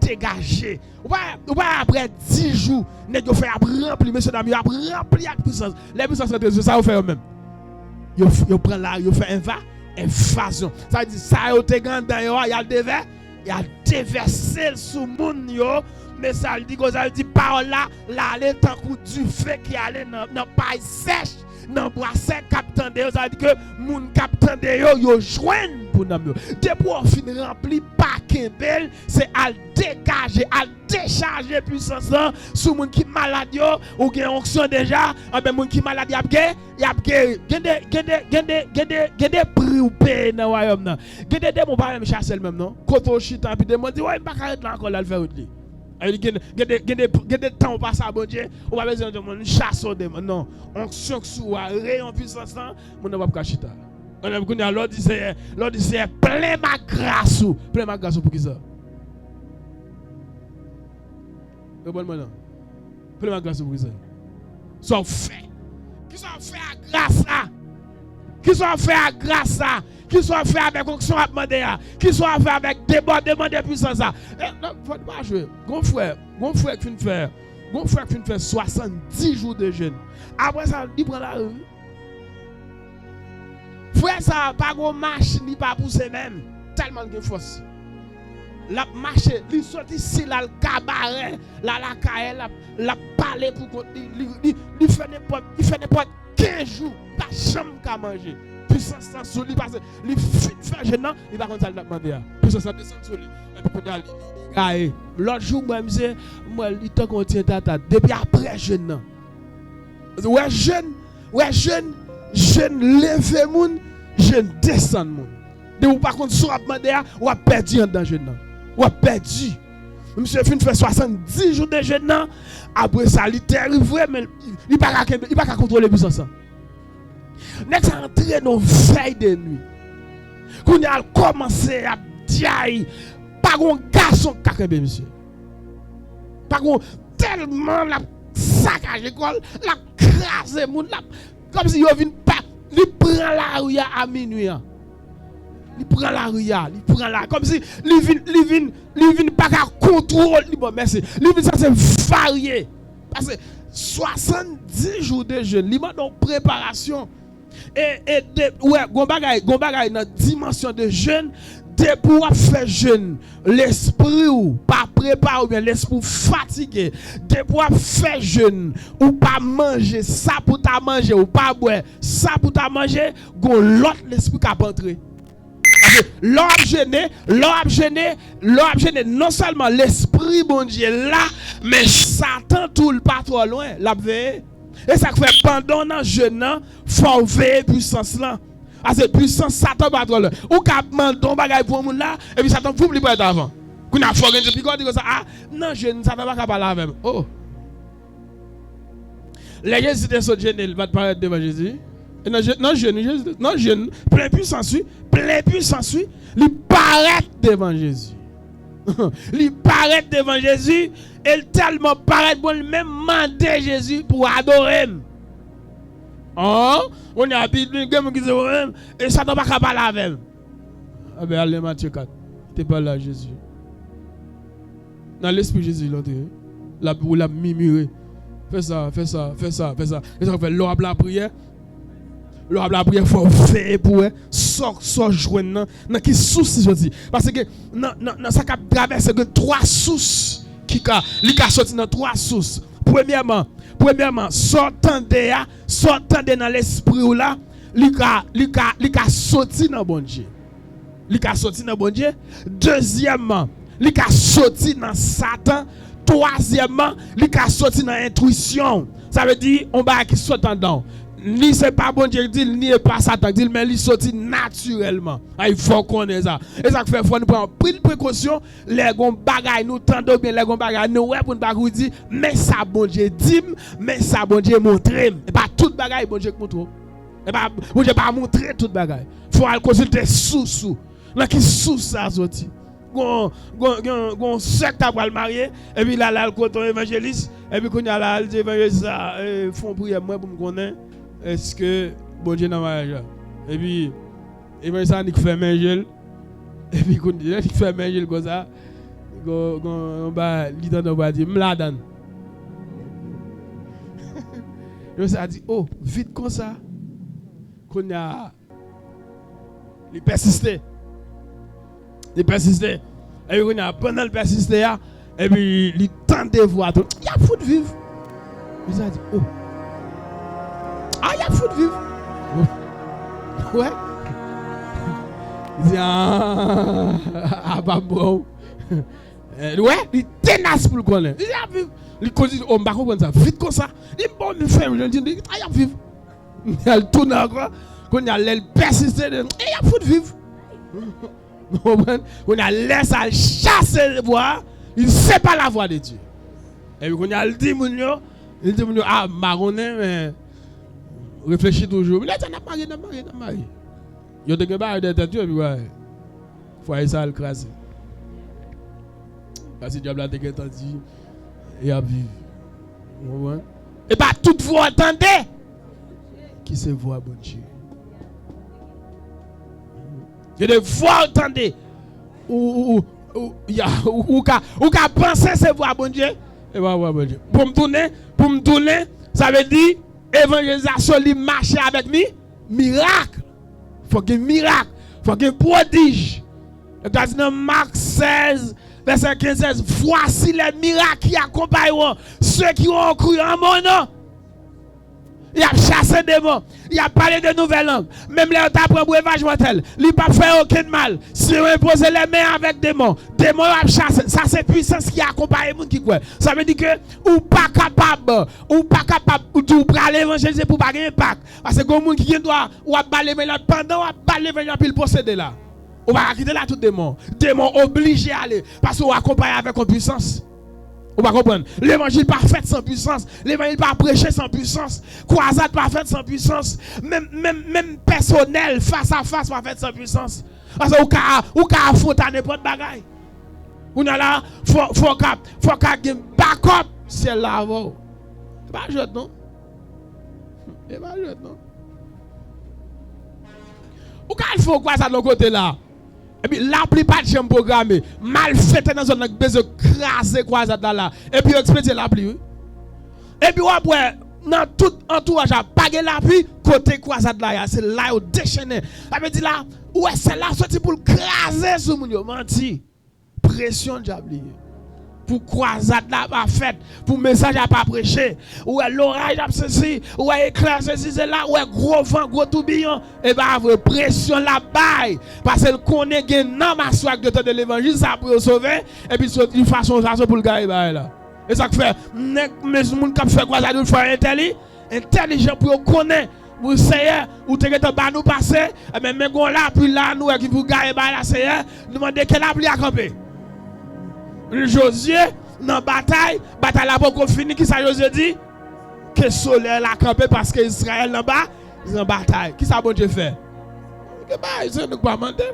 dégagés. Ouais après 10 jours, nèg yo fait rempli monsieur dame, yo rempli avec puissance. Les puissances de ça vous fait même. Yo prend là, yo fait invasion. Ça veut dire ça yo te grand dans yo, y a déversé sous moun yo. Mais ça dit que ça dit parole là aller tant coup du feu qui allait dans paille sèche. Dans bois sec capitaine de ça dit que moun capitaine de yo joignent pour nam yo. Depuis on fin rempli pas Kembel, c'est à dégager, à décharger puissance sur moun qui malade yo ou gen onction déjà, ben moun qui malade y a des prix ou paye dans royaume nan. Gen des mon pas même chasser même non. Quand on chita puis demande dit ouais pas arrêter là encore là le faire autre li. Il y a des temps où on passe à bon Dieu, on va besoin de une chasse au démon. Non, on choque sur un rayon puissance, on ne va pas chita. On a dit, l'autre dit, plein ma grâce pour qui ça? Plein ma grâce pour qui ça? Soit fait. Qui soit fait à grâce là? Qui soit fait à grâce là? Qui soit fait avec onction à demander, qui soit fait avec débordement de puissance. Non, faut pas jouer. Gon frère qui fait 70 jours de jeûne. Après ça, il prend la rue. Frère ça pas gon marche ni pas pousser même, tellement de force. La marche, il sorti ici là le cabaret, là la caille, la parler pour il fait n'importe 15 jours, pas chambre qu'à manger. Puissance sur lui parce que il fait gênant, il va continuer à demander. Puissance descend sur lui. Et puis il a l'autre jour moi il temps qu'on tient tata depuis après jeune. Ouais jeune lever moun, jeune descend moun. De ou par contre sur a demander ou a perdu dans jeune. Ou a perdu. Monsieur fin fait 70 jours de jeune après ça il arrivé mais il pas contrôler puissance. Next entrer dans veille de nuit. Qu'on a commencé à dire pas un garçon kakembe monsieur. Pas tellement la saccage l'école, la craser moun la comme si yo vinn pas, il prend la rue à minuit. Il prend la rue, comme si il vinn pas contrôler, bon merci. Il vinn ça c'est varié parce que 70 jours de jeûne, il m'a donc préparation. Et ouais, gon bagay dans dimension de jeûne, Depuis qu'on fait jeûne, l'esprit ou pas préparé ou bien l'esprit fatigué. Depuis qu'on fait jeûne ou pas manger ça pour ta manger ou pas boire ça pour ta manger, gon l'autre l'esprit qui a entré. L'homme gêné, non seulement l'esprit bon Dieu là, mais Satan tout le pas trop loin, l'a veille. Et ça fait pendant le jeûne, faut veiller puissance là. Ah, c'est puissance Satan pas trop loin. Ou cap mandon bagay pour moun là et puis Satan vous pas avant. Qu'on a faut puis quand dit ça ah non jeûne Satan pas capable avec. Oh. Les gens étaient sur jeûne, il va paraître devant Jésus. Non jeûne, plein puissance, il paraît devant Jésus. Il paraît devant Jésus, et tellement paraît bon, même demander Jésus pour adorer. Oh, on a habitué et ça ne va pas parler avec. Ah ben allez Matthieu 4, tu pas là Jésus. Dans l'esprit Jésus la mimuré. Fais ça. Et ça fait l'or la prière. L'or la prière faut faire pour sort joindre dans qui souci je dis parce que non ça cap traverser que trois sources qui ka sorti dans trois sources. Premièrement sortant dans l'esprit ou là li ka sorti dans bon Dieu. Deuxièmement, li ka sorti dans Satan. Troisièmement, li ka sorti dans intuition. Ça veut dire on va qui sort dedans. Ni c'est pas bon Dieu dit ni pas Satan dit mais il sorti naturellement. Il faut connaître ça. Et ça fait faut nous prendre pile précaution les gon bagay nous tendons bien les gon bagay nous ouais pour ne pas dire mais ça bon Dieu dit mais ça bon Dieu montre et pas tout bagay bon Dieu montre. Et pas bon Dieu pas montrer tout bagay. Faut aller consulter sous. Là qui sous ça sorti. Gon secte à le marier et puis là le coton évangéliste et puis qu'on y a là le évangéliste ça font prière moi pour me connaître. Est-ce que bon Dieu dans mariage et puis ça il fait manger et puis quand il fait manger comme ça on va lui donner on va dire me la donne. Et ça dit oh vite comme ça qu'on a il persister et puis on a pendant le persister et puis il tente de voir tout il y a fou de vivre. Il ça dit oh ah, il y a fou de vivre. Ouais. Il dit ah, pas bon. Ouais, il est tenace pour le connaître. Il y a vivre. Il dit on va comprendre ça. Vite comme ça. Il bon, il fait, il dit ah, il y a vivre. Il tourne encore. Quand il a l'aile persister, il y a fou de vivre. Quand il a laissé à chasser la voix, il ne sait pas la voix de Dieu. Et puis quand il a dit ah, marronné, mais. Réfléchis toujours. Mais là, tu n'as marié. Il y a des gens qui ont été tués, et puis ouais. Il faut aller ça le craser. Parce que le diable a été dit, et a vivre. Et pas toute voix entendez. Qui se voit, bon Dieu. Il y a des voix entendez. Ou qu'à penser se voix, bon Dieu. Et va voir, bon Dieu. Pour me tourner, ça veut dire. Évangélisation li marcher avec miracle. Faut que miracle, faut que prodige. Et dans Marc 16 verset 15 voici les miracles qui accompagneront ceux qui ont cru en mon nom. Il a chassé des démons, il a parlé de nouvelles langues. Même les apprend breuvage mortel, il pas fait aucun mal. Si on impose les mains avec des démons a chassé. Ça c'est puissance qui accompagne les gens qui croient. Ça veut dire que ou pas capable ou pour aller évangéliser pour pas gagner impact. Parce que les gens qui doit ou à baler pendant ou à baler puis le posséder là. On va quitter là tout démon. Démon obligé à aller parce qu'on accompagne avec une puissance. On va comprendre. L'évangile pas fait sans puissance. L'évangile pas prêché sans puissance. Croisade pas fait sans puissance. Même personnel face à face pas fait sans puissance. Parce que ou ka affronter n'importe bagaille. On a là faut qu'un backup c'est là avant. Pas jeune non. Et pas jeune non. Ou quand il faut quoi ça de l'autre côté là. Et puis la plupart de gens programmés mal fait dans zone avec besoin craser croisade là et puis exploiter la pluie. Et puis après dans tout entourage pas de la pluie côté croisade là c'est là au déchaîné ça veut dire là ouais c'est là sorti pour craser sur moun yo menti pression diable pour croisade là pas faite pour message à pas prêcher ouais l'orage a ceci ouais éclair ceci c'est là ouais gros vent gros tourbillon et bah pression là bas parce qu'elle connaît gain nan ma soif de l'évangile ça pour sauver et puis de façon ça pour le gars là. Et ça fait, mes gens qui fait quoi ça doit faire intelligent pour connaître, vous savez, ou te gete ba nous passer, mais même là puis là nous qui vous gagner ba la Seigneur, demander quelle appli à camper. Josué dans bataille la pas fini qui ça Josué dit que soleil la camper parce que Israël là bas, ils en bataille. Qui ça bon Dieu fait? Que bah, ils nous pas demander.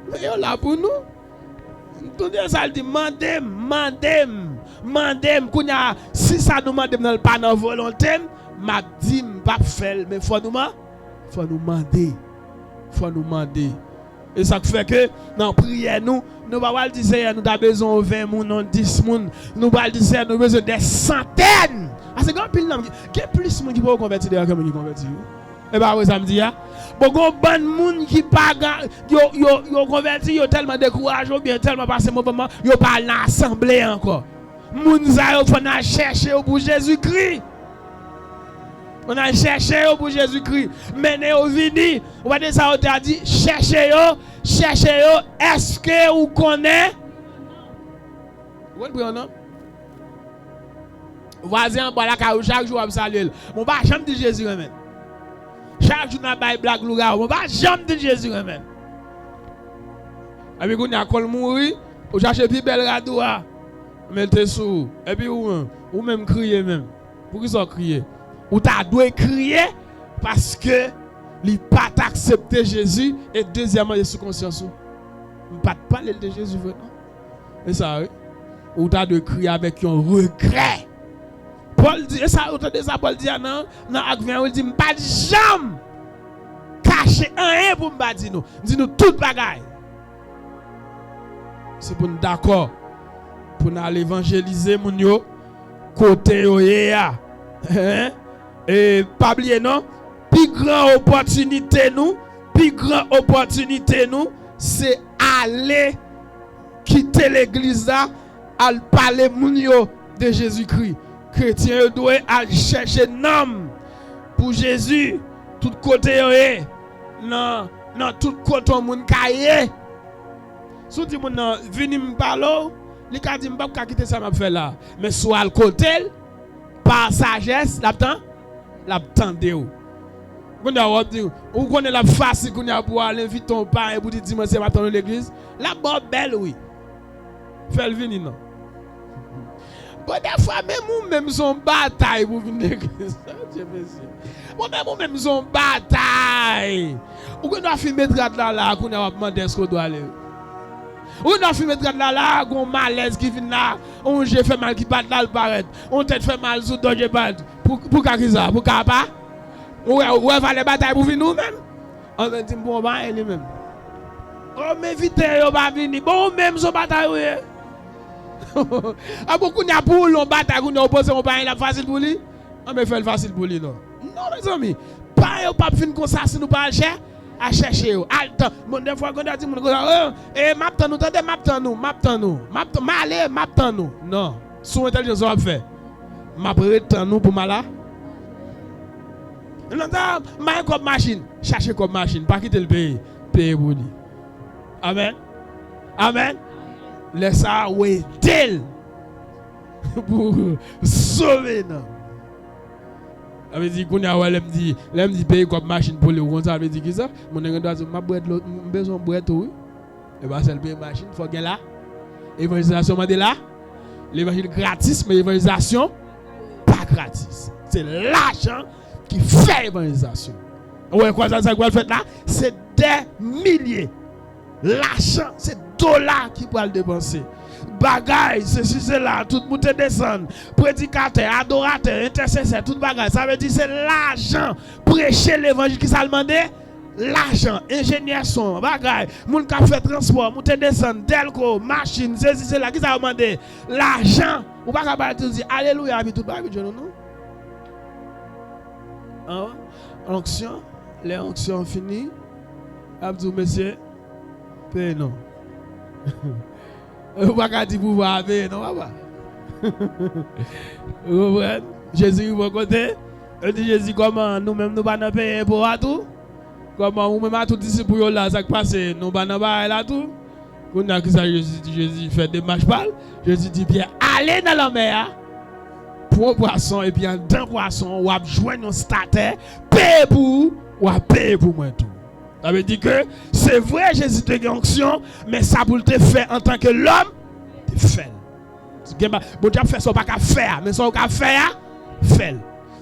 Mais yo là pour nous. Tout le ça dit mandem kounya si ça nous mandem dans pas dans volonté m'a dit pas faire mais faut nous demander et ça fait que dans prière nous pas dire Seigneur nous avons besoin de 20 moun non 10 moun nous pas dire Seigneur nous besoin des centaines parce que grand pile nan qui plus moun qui peut convertir derrière comme qui convertir et bah oui ça me dit bon bon moun qui pas yo converti yo tellement découragé ou bien tellement passé moment yo pas dans assemblée encore moun ça yo faut na chercher pour Jésus-Christ on a cherché pour Jésus-Christ mais au vini on va dire ça on t'a dit cherchez yo est-ce que vous connaissez vous comprenez non voisin en bas la caillou chaque jour on saluer mon pas jamais dire Jésus amen. Chaque jour, on a des blagues, on ne va jamais dire Jésus. Amen. Et puis, quand on a mourir, on cherche plus belle radio, mettez sous. Et puis, ou même crier même. Pour qui ça crier? Ou tu dois crier parce que il pas accepté Jésus. Et deuxièmement, il est sous conscience. Il ne pas parler de Jésus. Et ça, oui. Ou tu dois crier avec un regret. Paul dit, et ça, Paul dit, non, acte 20, il dit, pas de jamais cacher un pour me dire nous. Dis-nous toute bagaille. C'est pour nous d'accord. Pour nous aller évangéliser, mon yo, côté yo, ya. Et pas oublier, non, plus grande opportunité, nous, c'est aller quitter l'église là, aller parler, mon yo, de Jésus-Christ. Chrétien doit aller chercher nom pour Jésus tout côté non tout côté moun kaye sou di moun vini me parler li ka di m'pa quitter ça m'a fait là mais soit le côté par sagesse l'attendez ou connaît la facile qu'on a pour aller inviter ton père pour dire dimanche matin dans l'église la bonne belle oui fait le venir non. Bon, des fois, même son bataille pour venir à l'église. Bon, même son bataille. Ou qu'on doit filmer de là, qu'on a demandé est-ce qu'on doit aller. Ou qu'on doit filmer de là, qu'on malaise qui vient là, on j'ai fait mal qui bat là, le paraît. On t'a fait mal sous dodge bad. Pour ça, pour pas. Ouais, va les batailles pour venir nous-mêmes. On va dire, bon, bah, elle-même. Oh, mais vite, on va venir. Bon, même son bataille, oui. A beaucoup n'a pour l'on bataille qu'on oppose on pas la facile pour lui. On me fait le facile pour lui non. Non les amis, pas fin comme ça si nous pas chercher à chercher. Attends, mon des fois quand on dit mon eh m'attend nous tendez m'attend nous. Non, son intelligence va faire. M'attend nous pour mala. Non, ma comme machine, chercher comme machine, pas quitter le pays, payer pour lui. Amen. Amen. Laisse ça tel pour sauver non. Avait dit qu'on a l'aime dit payer comme machine pour le on ça veut dire qui ça mon nèg doit ma boîte l'autre besoin boîte oui et bah c'est payer machine faut gain là évangélisation mandé là l'évangile gratis mais évangélisation pas gratis c'est l'argent qui fait évangélisation ouais quoi ça va faire là c'est des milliers l'argent c'est dollars qui pour le dépenser. Bagaille, c'est là, tout le monde descend. Prédicateur, adorateur, intercesseur, tout bagaille. Ça veut dire c'est l'argent. Prêcher l'évangile qui ça demandé. L'argent, ingénieur son, bagaille, moun qui fait transport, monter descend, delco, machine, c'est là qui ça demandé. L'argent. Ou pas capable de dire alléluia avec tout bagaille non. onction, les onctions finies. Abdou, monsieur, paye non. Vous ne dire pouvoir payer non, papa. Vous comprenez? Jésus vous côté. Dit Jésus comment nous-mêmes nous pas payer pour tout. Comment nous même à tout disciple pour là ça passe nous pas pas là tout. On a que ça Jésus fait des marches pas. Jésus dit bien allez dans la mer. Pour poisson et bien dans poisson ou a joindre un stataire payer pour ou a payer pour moi tout. Ça veut dire que c'est vrai Jésus te gagne onction mais ça pour te faire en tant que l'homme te fait. Bon Dieu fait ça pas qu'à faire mais ça qu'à faire fait.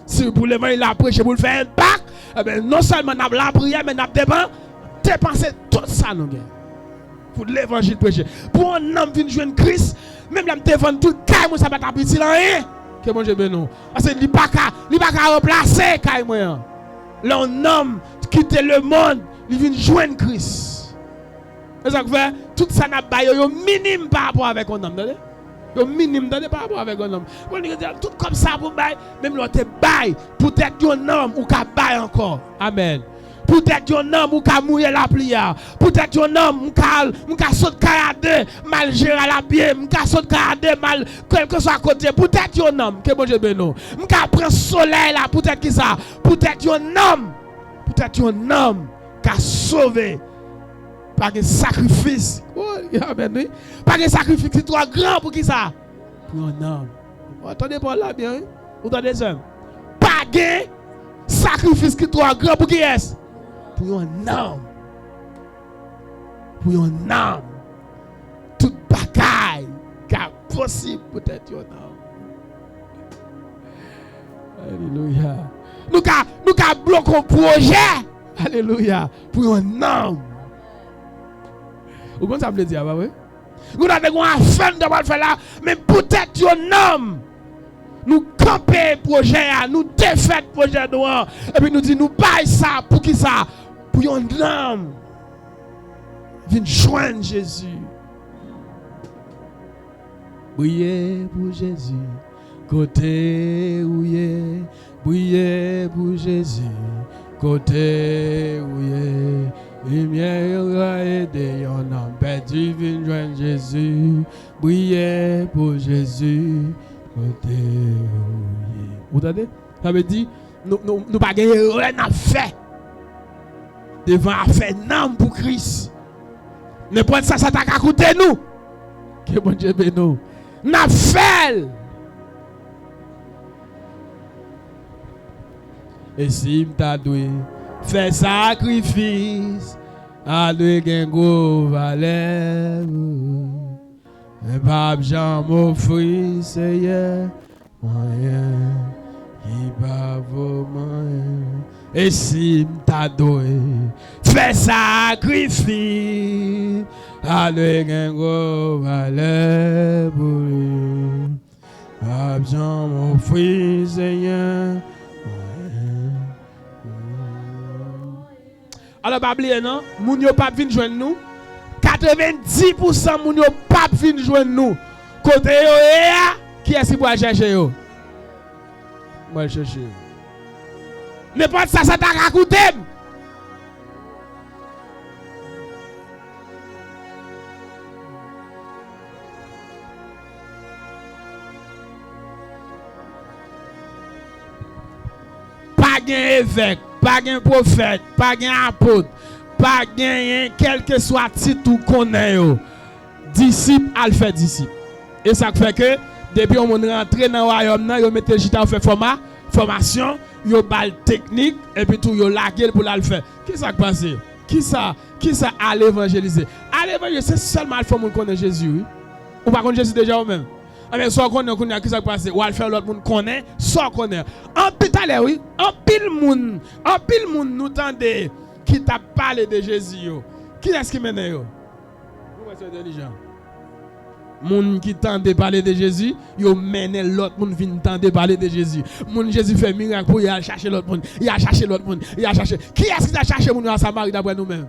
Si vous voulez il a prêché pour le faire un bac, eh ben non seulement n'a la prière mais n'a dépenser tout ça nous pour l'évangile prêcher. Pour un homme venir joindre Christ, même là me vendre tout caille moi ça pas petit là rien. Que bon Dieu bénisse. Parce que il pas qu'à remplacer caille moi. L'un homme quitte le monde, il vient joindre Christ. C'est ça que fait tout ça n'a pas yo minime par rapport avec un homme, attendez. Yo minime par rapport avec un homme. On dit tout comme ça pour bail, même l'autre bail, peut-être un homme ou ka bail encore. Amen. Peut-être un homme ou ka mouiller la prière. Peut-être un homme ou ka saute kayade mal gérer la bien, ou ka saute kayade mal quelque soit côté. Peut-être un homme que bon Dieu bénisse. Ou ka prend soleil là, peut-être qui ça. Peut-être un homme qui a sauvé par un sacrifice. Oh, amen. Par un sacrifice qui est trop grand pour qui ça? Pour un homme. Attendez pas là bien. Vous entendez ça? Par un sacrifice qui est trop grand pour qui est? Pour un homme. Pour un homme. Toute bagaille qui est possible peut-être un homme. Alléluia. Nous avons bloqué un projet. Alléluia. Pour un homme. Vous comprenez ça veut dire, oui? Nous avons un affaire de faire là, mais peut-être un homme. Nous camper projet, nous défaire projet noir. Et puis nous disons, nous baillons ça. Pour qui ça? Pour un homme. Viens joindre Jésus. Brillez pour Jésus. Côté où il est. Brillez pour Jésus. Côté où il est. Lumière a aidé un homme perdu, viens joindre Jésus. Brillez pour Jésus. Côté où il est. Vous entendez? Ça veut dire, nous ne pas gagner rien à faire. Devant à faire nom pour Christ. N'importe ça t'a coûté nous. Que bon Dieu bénisse nous. N'a fait. Et si m'ta doué fait sacrifice à de gen gros valeur mais pas j'en m'offrir Seigneur moyen qui pas vos moyens et si m'ta doué fait sacrifice à de gen gros valeur pas j'en m'offrir Seigneur. Alors, pas oublier, non? Moun yo pas vinn joindre nous. 90% moun yo pas vinn joindre nous. Côté yo, qui est-ce qui va chercher yo? Moi, chercher. N'importe ça t'a coûté. Pas gain évêque. Pas un prophète, pas un apôtre, pas un quel que soit titre ou connaît yo. Disciple al fait disciple. Et ça fait que depuis on rentre dans le royaume nan, yo mette chita fait formation, yo bal technique et puis tout yo laguer pour la faire. Qui ça qui passe? Qui ça à l'évangéliser? À l'évangéliser c'est seulement le monde connaît Jésus, oui. Ou pas connaît Jésus déjà ou même. Mais soit connaît qui ça passe ou al faire l'autre monde connaît, soit connaît. En pile oui, en pile monde nous tendez qui t'a parlé de Jésus yo. Qui est-ce qui mène yo? Vous êtes intelligent. Moun qui tendait parler de Jésus, yo mène l'autre monde vinn tendait parler de Jésus. Moun Jésus fait miracle pour y aller chercher l'autre monde. Il a cherché l'autre monde, il a cherché. Qui est-ce qui a cherché moun à Samarie d'après nous-mêmes?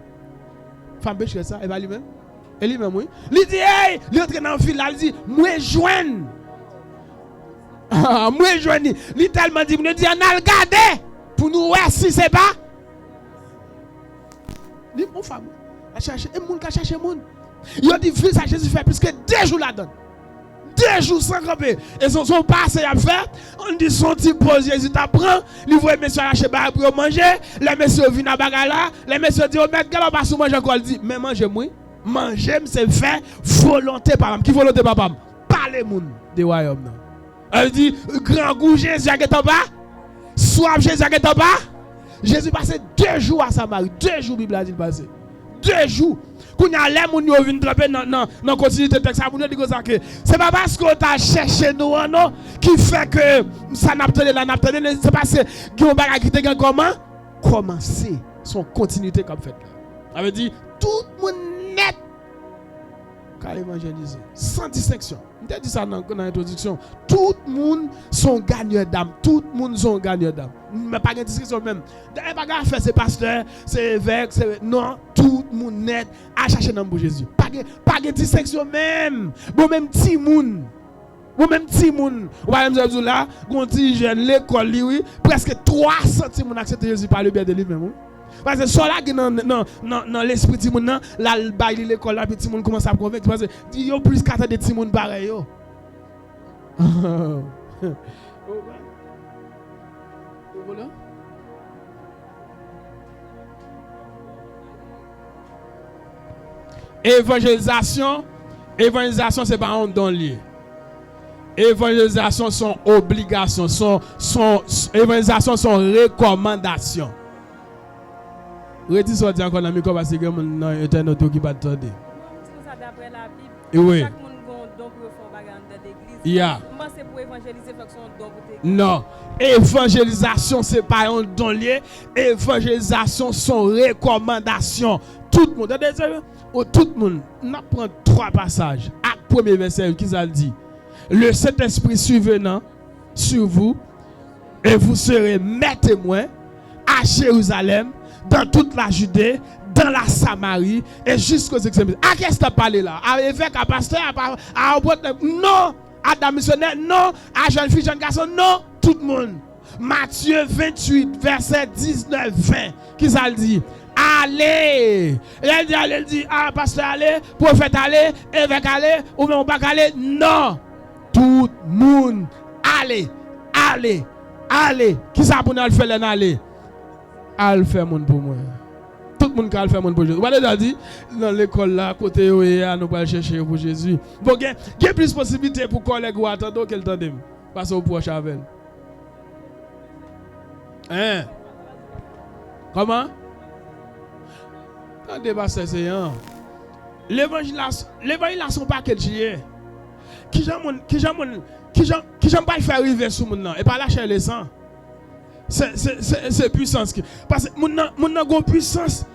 Femme pécheresse ça, et va lui-même. Et lui-même, oui. Il dit, hey, il entre dans le fil là, il dit, moi joindre. Moi joindre. Il tellement dit, on a regardé Pour nous, ouais, si c'est pas. Dis, mon femme, a cherché, et moun ka cherché moun. Yo dit, vu ça, Jésus fait plus que 2 jours là-dedans. 2 jours sans camper. Et son passé à faire, on dit son petit pose, Jésus t'apprend, il voit monsieur acheter bar pour manger, les messieurs viennent à bagala, les messieurs disent, oh, mais qu'elle va pas manger encore, il dit, mais manger moi, manger, c'est faire volonté par qui volonté papa? Pas les moun de royaume. Elle dit, grand goût Jésus à en bas, soif Jésus à en bas. Jésus passait 2 jours à Samarie, 2 jours, Bible a dit passé. 2 jours. Quand y a les moun yo vinn tremper dans continuité texte ça pour nous dire que c'est pas parce qu'on t'a cherché nous non qui fait que ça n'a pas là n'a pas c'est parce que on bagage qui te comment commencer son continuité comme fait là. Ça veut dire tout monde net qu'à évangéliser sans distinction. On dit ça dans l'introduction. Tout le monde sont gagneurs d'âme. Tout le monde sont gagneurs d'âme. Mais pas de distinction même. Pas de faire c'est pasteur, c'est évêque, c'est non. Tout le monde net à chercher dans pour Jésus. Pas de distinction même. Bon même petit monde. Bon même petit monde. Ou même là, quand petit jeune l'école oui, presque 300 petit monde accepter Jésus par le biais de lui même. Parce que soit là dans l'esprit de monde là le bail l'école là petit monde commence à convaincre parce que il y a plus qu'à des petits monde pareil yo. Évangélisation c'est pas un don lié. Évangélisation sont obligations, évangélisation sont recommandations. Redis soit encore dans le micro parce que mon internet qui pas attendre. D'après la Bible, oui. Chaque monde a un don pour faire bagarre dans l'église. Yeah. Moi c'est pour évangéliser faut que son don pour non, évangélisation c'est pas un don lié, évangélisation sont recommandations. Tout le monde, tout le monde, on apprend 3 passages. Acte 1er verset qui ça dit. Le Saint-Esprit survenant sur vous et vous serez mes témoins à Jérusalem, dans toute la Judée, dans la Samarie et jusqu'aux extrémités. À qui est-ce que tu parles là? À l'évêque, à pasteur, à non, à la missionnaire, non, à jeune fille, jeune garçon, non, tout le monde. Matthieu 28, verset 19-20, qui ça le dit? Allez! Elle dit, ah, pasteur, allez, prophète, allez, évêque, allez, ou même pas aller, non, tout le monde, allez. Qui ça pour nous faire l'aller? Al faire monde pour moi. Tout le monde qui a fait monde pour Jésus. Vous avez dit dans l'école là côté nous pas chercher pour Jésus. Bon, il y a plus de possibilités pour collègue ou attendre qu'elle tende parce au proche avec. Hein? Comment? Attendez pas c'est l'évangélisation pas quel chien. Qui j'aime pas faire arriver sur mon nom et pas lâcher les sangs. C'est puissance parce que mon n'a puissance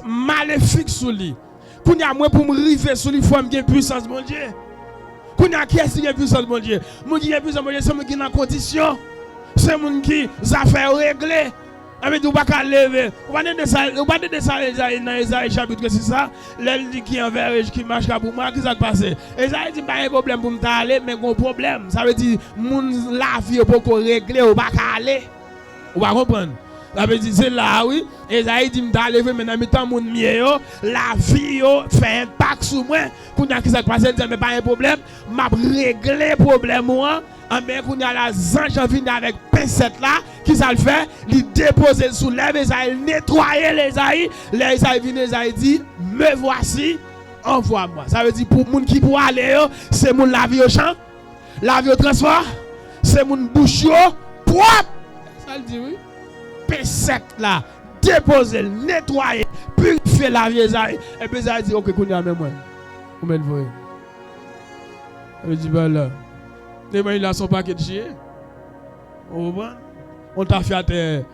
maléfique sur lui. Pour moi pour me river sur lui faut me puissance mon Dieu. Pour qui est-ce qui a puissance mon Dieu? Mon Dieu puissance mon Dieu c'est mon qui dans condition. C'est mon qui affaires réglées. Avec du pas lever. On va de ça dans Isaïe chapitre c'est ça. L'elle dit qui envers qui marche pour moi qui ça passé. Isaïe dit pas un problème pour me aller mais un problème. Ça veut dire mon la vie pour régler ou pas aller. On va comprendre. Ça veut dire c'est là oui. Isaïe dit me lever mais dans temps mon mieux la vie fait impact sur moi. Pour qui ça passé dit mais pas un problème, m'a régler problème moi. Mais quand il y a la zange vient avec pincette là, qui ça le fait? Il dépose sous lèvres, il nettoyer les aïe, les aïe viennent, les aïe dit, me voici, envoie-moi. Ça veut dire pour moun qui pour aller, c'est moun la vie au champ, la vie au transport, c'est moun bouche propre. Ça le dit oui. Pincette là, déposer, nettoyer, purifier la vie les aïe. Et puis ça dit OK, qu'on y a même moi. Vous me le voyez. Je dis ben là. Il a son paquet de chiens. On t'a fait des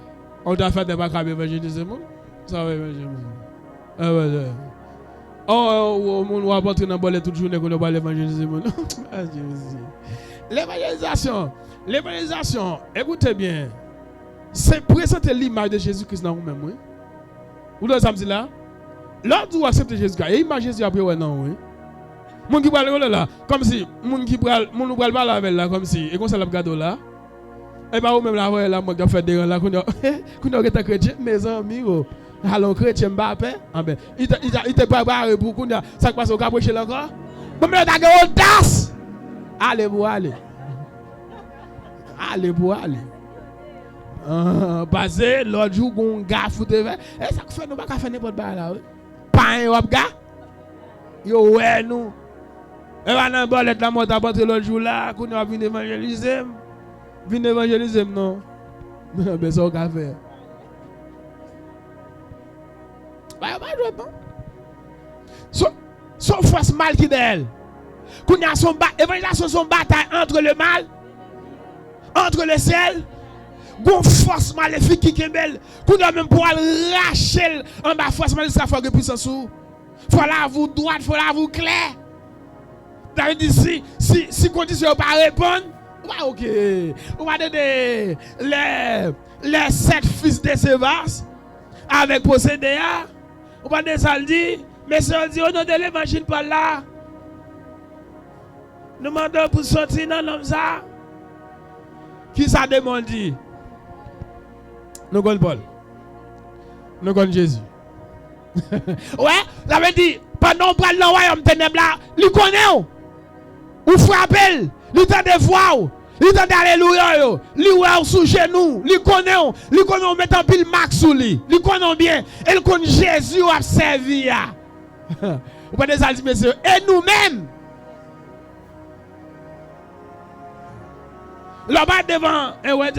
bacs évangéliser. Ça va évangéliser. Oh, on va porter dans le bol toute journée qu'on va évangéliser. L'évangélisation, écoutez bien, c'est présenter l'image de Jésus-Christ dans vous-même. Vous avez ça là? Lorsque vous acceptez Jésus-Christ, l'image de Jésus après, ouais, non, oui. Moun qui parle là comme si moun qui parle parler avec là comme si et comme ça la regarde là Et bien, vous même là, moi, qui fait des rangs là, qu'on est chrétien, mes amis, allons chrétien, Mbappé, il était préparé pour qu'on a, ça passe au capocher encore. Bon, mais t'as gagné audace. Allez, pour aller. Allez, pour aller. Basé, l'autre jour, on gars foutu. Et ça fait, nous, pas faire n'importe quoi là. Pas un wap gars. Yo, ouais, nous. Et va dans bolette la mort d'abord l'autre jour là, qu'on a venu évangéliser. Venu évangéliser, non. Mais ça, on va faire. Son force mal qui d'elle. Qu'on a son évangélisation, son bataille entre le mal, entre le ciel. Gon force maléfique qui est belle. Qu'on a même pour racher en bas force maléfique, ça faut que puissance sous. Faut la vous droite, faut la vous clair. T'as dit si condition pas répondre, ouais, ok. On va donner les 7 fils de Sévas avec possédéa. On va donner ça le dire, mais ça dit au nom de l'évangile par là. Nous demandons pour sortir dans l'homme ça. Qui ça demande dit? Nous connaissons Paul. Nous connaissons Jésus. Ouais, ça veut dire, pendant qu'on prend le royaume ténèbres là, il connaît. Ou frappez, il t'a des voix, il t'a d'alléluia, il est sous genoux, il connaît, on met un pile max sous lui, il connaît bien, il connaît Jésus a servi. Vous pouvez dire, messieurs, et nous-mêmes, là-bas devant, et ouais,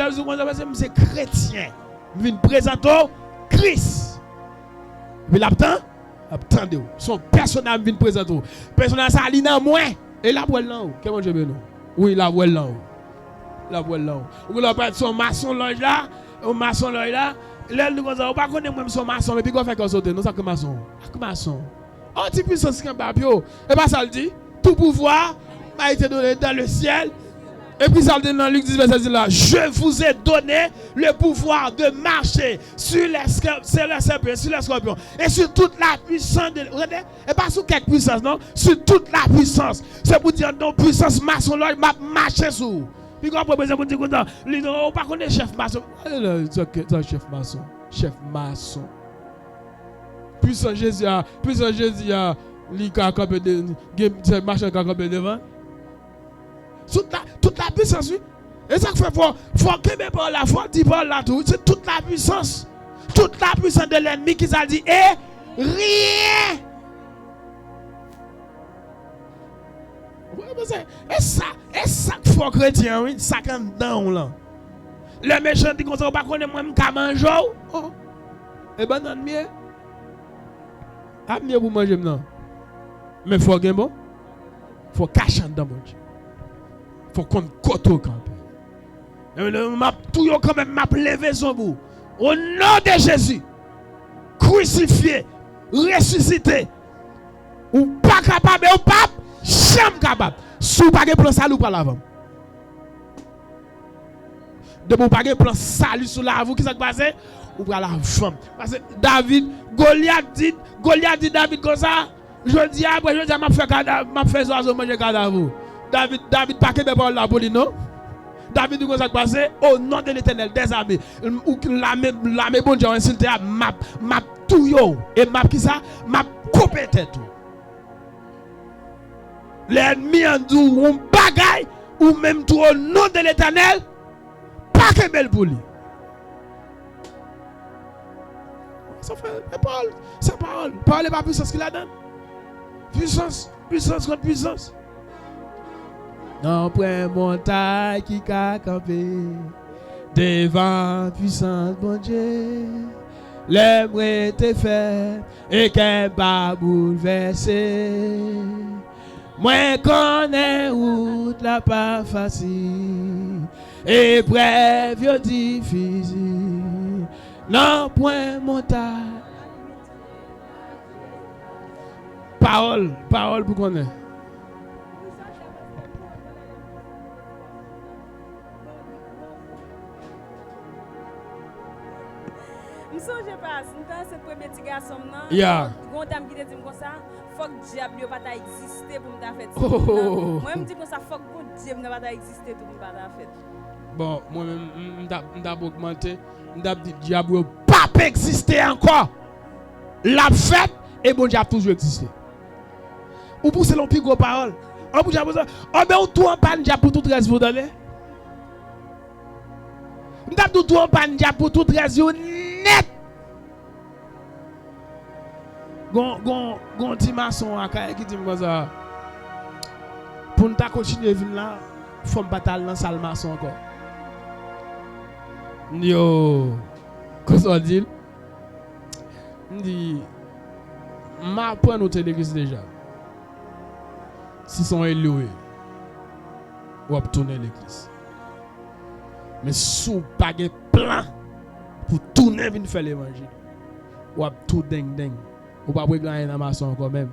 c'est chrétien, il vient présenter Christ. Mais l'attendez, son personnage vient présenter. Personnage ça lit dans moins. Et la voile là, comment je veux nous? Oui, la voile là. La voile là. Ou la pas son maçon loge là, un maçon loge là, là nous on pas connaître même son maçon mais puis quoi faire comme sauter, non ça que maçon. Maçon. Oh, tu puissance qui papio. Et pas ça le dit, tout pouvoir m'a été donné dans le ciel. Et puis ça le dit dans Luc 10 verset 10 là, je vous ai donné le pouvoir de marcher sur les serpents, sur les scorpions et sur toute la puissance de... Et pas sur quelques puissances, non? Sur toute la puissance. C'est pour dire non, puissance maçon là, m'a marché sur. Puis quand on peut dire qu'on on pas connaître chef maçon. Chef maçon. Chef maçon. Puissance Jésus a, il a campé de marcher campé devant. Toute la puissance, oui. Et ça fait faut que par la foi, dit par là tout. C'est toute la puissance. Toute la puissance de l'ennemi qui s'est dit, et rien. Et ça qu'il faut chrétien, oui. Ça quand dedans là. Le méchant dit qu'on ne pas connaître moi, je mange. Et ben non, mieux. Ah, mieux pour manger maintenant. Mais il faut gagner bon. Il faut cacher dans mon Dieu. Faut qu'on coto quand même. M'a tout quand même m'a levé son bout. Au nom de Jésus. Crucifié, ressuscité. Ou pas capable, ou pas jamais capable. Sous pas de plan salut par l'avant. De bon pas de plan salut sur la vous qui s'est passé ou par la femme. Parce que David, Goliath dit David comme ça. Je dis après je dis m'a fait oiseau manger cadavre. David pas que parole la pour lui non. David dit ça passé au nom de l'Éternel des armées ou l'armée bon Dieu insulté m'a tout yo et m'a qui ça m'a coupé tête. L'ennemi en dit on bagaille ou même tout au nom de l'Éternel pas que belle pour lui. Ça fait parole, c'est parole. Parole pas puissance qu'il a donne. Puissance contre puissance. Non, point montagne qui a campé devant puissance bon Dieu. L'aimerait te faire et qu'elle va bouleverser. Moi connais route la pas facile, épreuve difficile. Non, point montagne. Parole pour connaître. Je passe, c'est le premier petit garçon. Quand dame qui te dit comme ça, faut que le diable ne pas exister pour me faire ça. Moi, je me dis comme ça, faut que le diable ne pas exister pour me faire ça. Bon, moi-même, m'd'a augmenté, m'd'a dit diable pas exister encore. La fête et bon Dieu a toujours existé. Ou pour c'est l'empire gros parole. On pour diable oh ben ou tout en panne diable pour tout reste vous donner. M'd'a tout en panne diable pour tout reste net. Gon ti maçon qui dit comme ça. Pour nous continuer venir là, faut me bataille dans salle maçon encore. Yo, qu'est-ce qu'on dit? On dit, ma point notre l'église déjà. Si sont élevés, ou tourner l'église. Mais sous pas de plan pour tourner venir faire l'évangile. Ou tout ding. Ou pas gagner dans maçon encore même.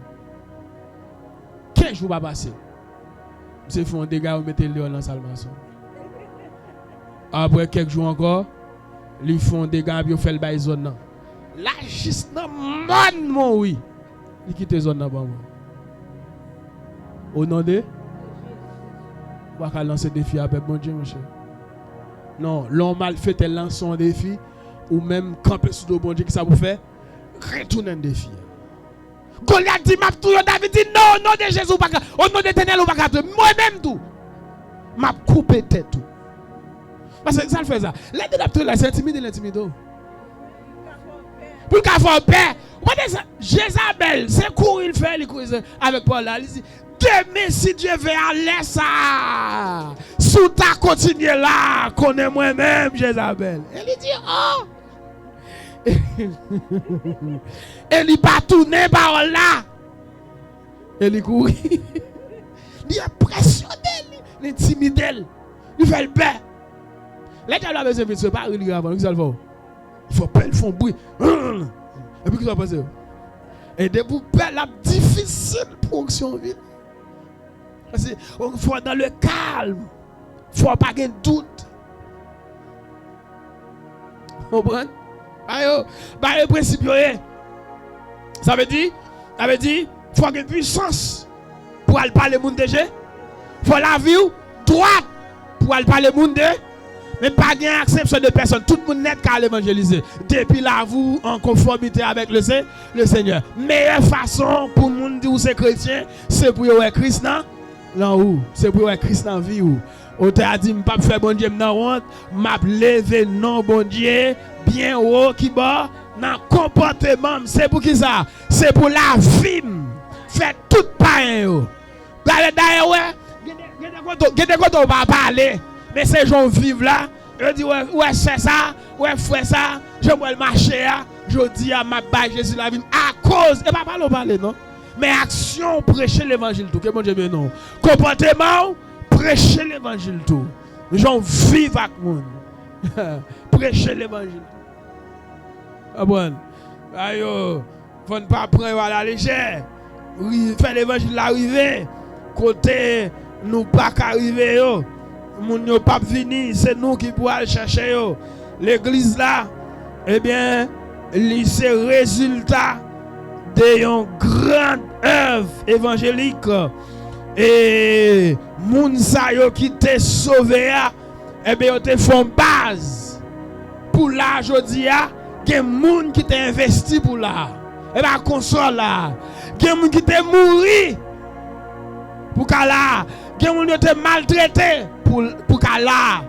15 jours pas passer. C'est font des gars ou mettez le dans la salle maçon. Après quelques jours encore, ils font des gars et fait le bail zone. Là juste dans mon oui. Ils quittent zone là. Au nom de on va lancer défi avec mon Dieu monsieur. Non, l'homme mal fait tel lance un défi ou même camper sur le bon Dieu qui ça vous fait retourner un défi. Goliath dit m'a tout David dit non, au nom de Jésus pas au nom de l'Éternel ou pas moi-même tout. M'a coupé tête tout. Parce que ça le fait ça. L'adapter là c'est intimido. Pour qu'à faire paix. Jézabel, c'est courir il fait avec Paul là, il dit demain si Dieu veut aller ça. Sous ta continuer là, connais moi-même Jézabel. Elle dit oh elle est pas tourné par là. Elle est courir. Il impressionné, l'intimidé. Il fait le paix. Les gens là, c'est pas religieux avant. Il faut pas le font bruit. Et puis, qu'est-ce qui va passer? Et des poupées, là, difficile pour que son vie. Parce qu'il faut dans le calme. Il ne faut pas de doute. Vous comprenez? Le principe, ça veut dire, il faut avoir une puissance pour aller parler au monde déjà. Il faut la vie droite pour aller parler au monde déjà. Mais pas de acception de personne. Tout le monde net qu'à l'évangéliser. Depuis là, vous, en conformité avec le Seigneur. Meilleure façon pour le monde dire que c'est chrétien, c'est pour y Christ là où? C'est pour y Christ dans la vie où? On t'a dit, je ne peux pas faire bon Dieu dans honte. Je vais lever non bon Dieu, bien haut qui bat, dans le comportement. C'est pour qui ça? C'est pour la vie. Faites tout pareil. D'ailleurs, ouais, on va parler. Mais ces gens vivent là, je dis ouais c'est ça, ouais frère ça, je vais le marcher, je dis à ma baille Jésus la vie à cause et pas parler non. Mais action prêcher l'évangile tout, que bon Dieu bien non. Comportement prêcher l'évangile tout. Les gens vivent avec monde. Prêcher l'évangile. Ah bon. Aïe, faut ne pas prendre à la légère. Oui, faire l'évangile arriver. Côté nous pas arriver yo. Moun yo pas vini, c'est nous qui pour aller chercher yo. L'église là, eh bien, c'est résultat d'une grande œuvre évangélique. Et moun sa yo qui te sauvé, eh bien, yo te font base pour là jodi a, gen moun qui te investi pour là. Et bien, console là, gen moun qui te mouri pour qu'à là, gen moun yo te maltraité pour qu'à là.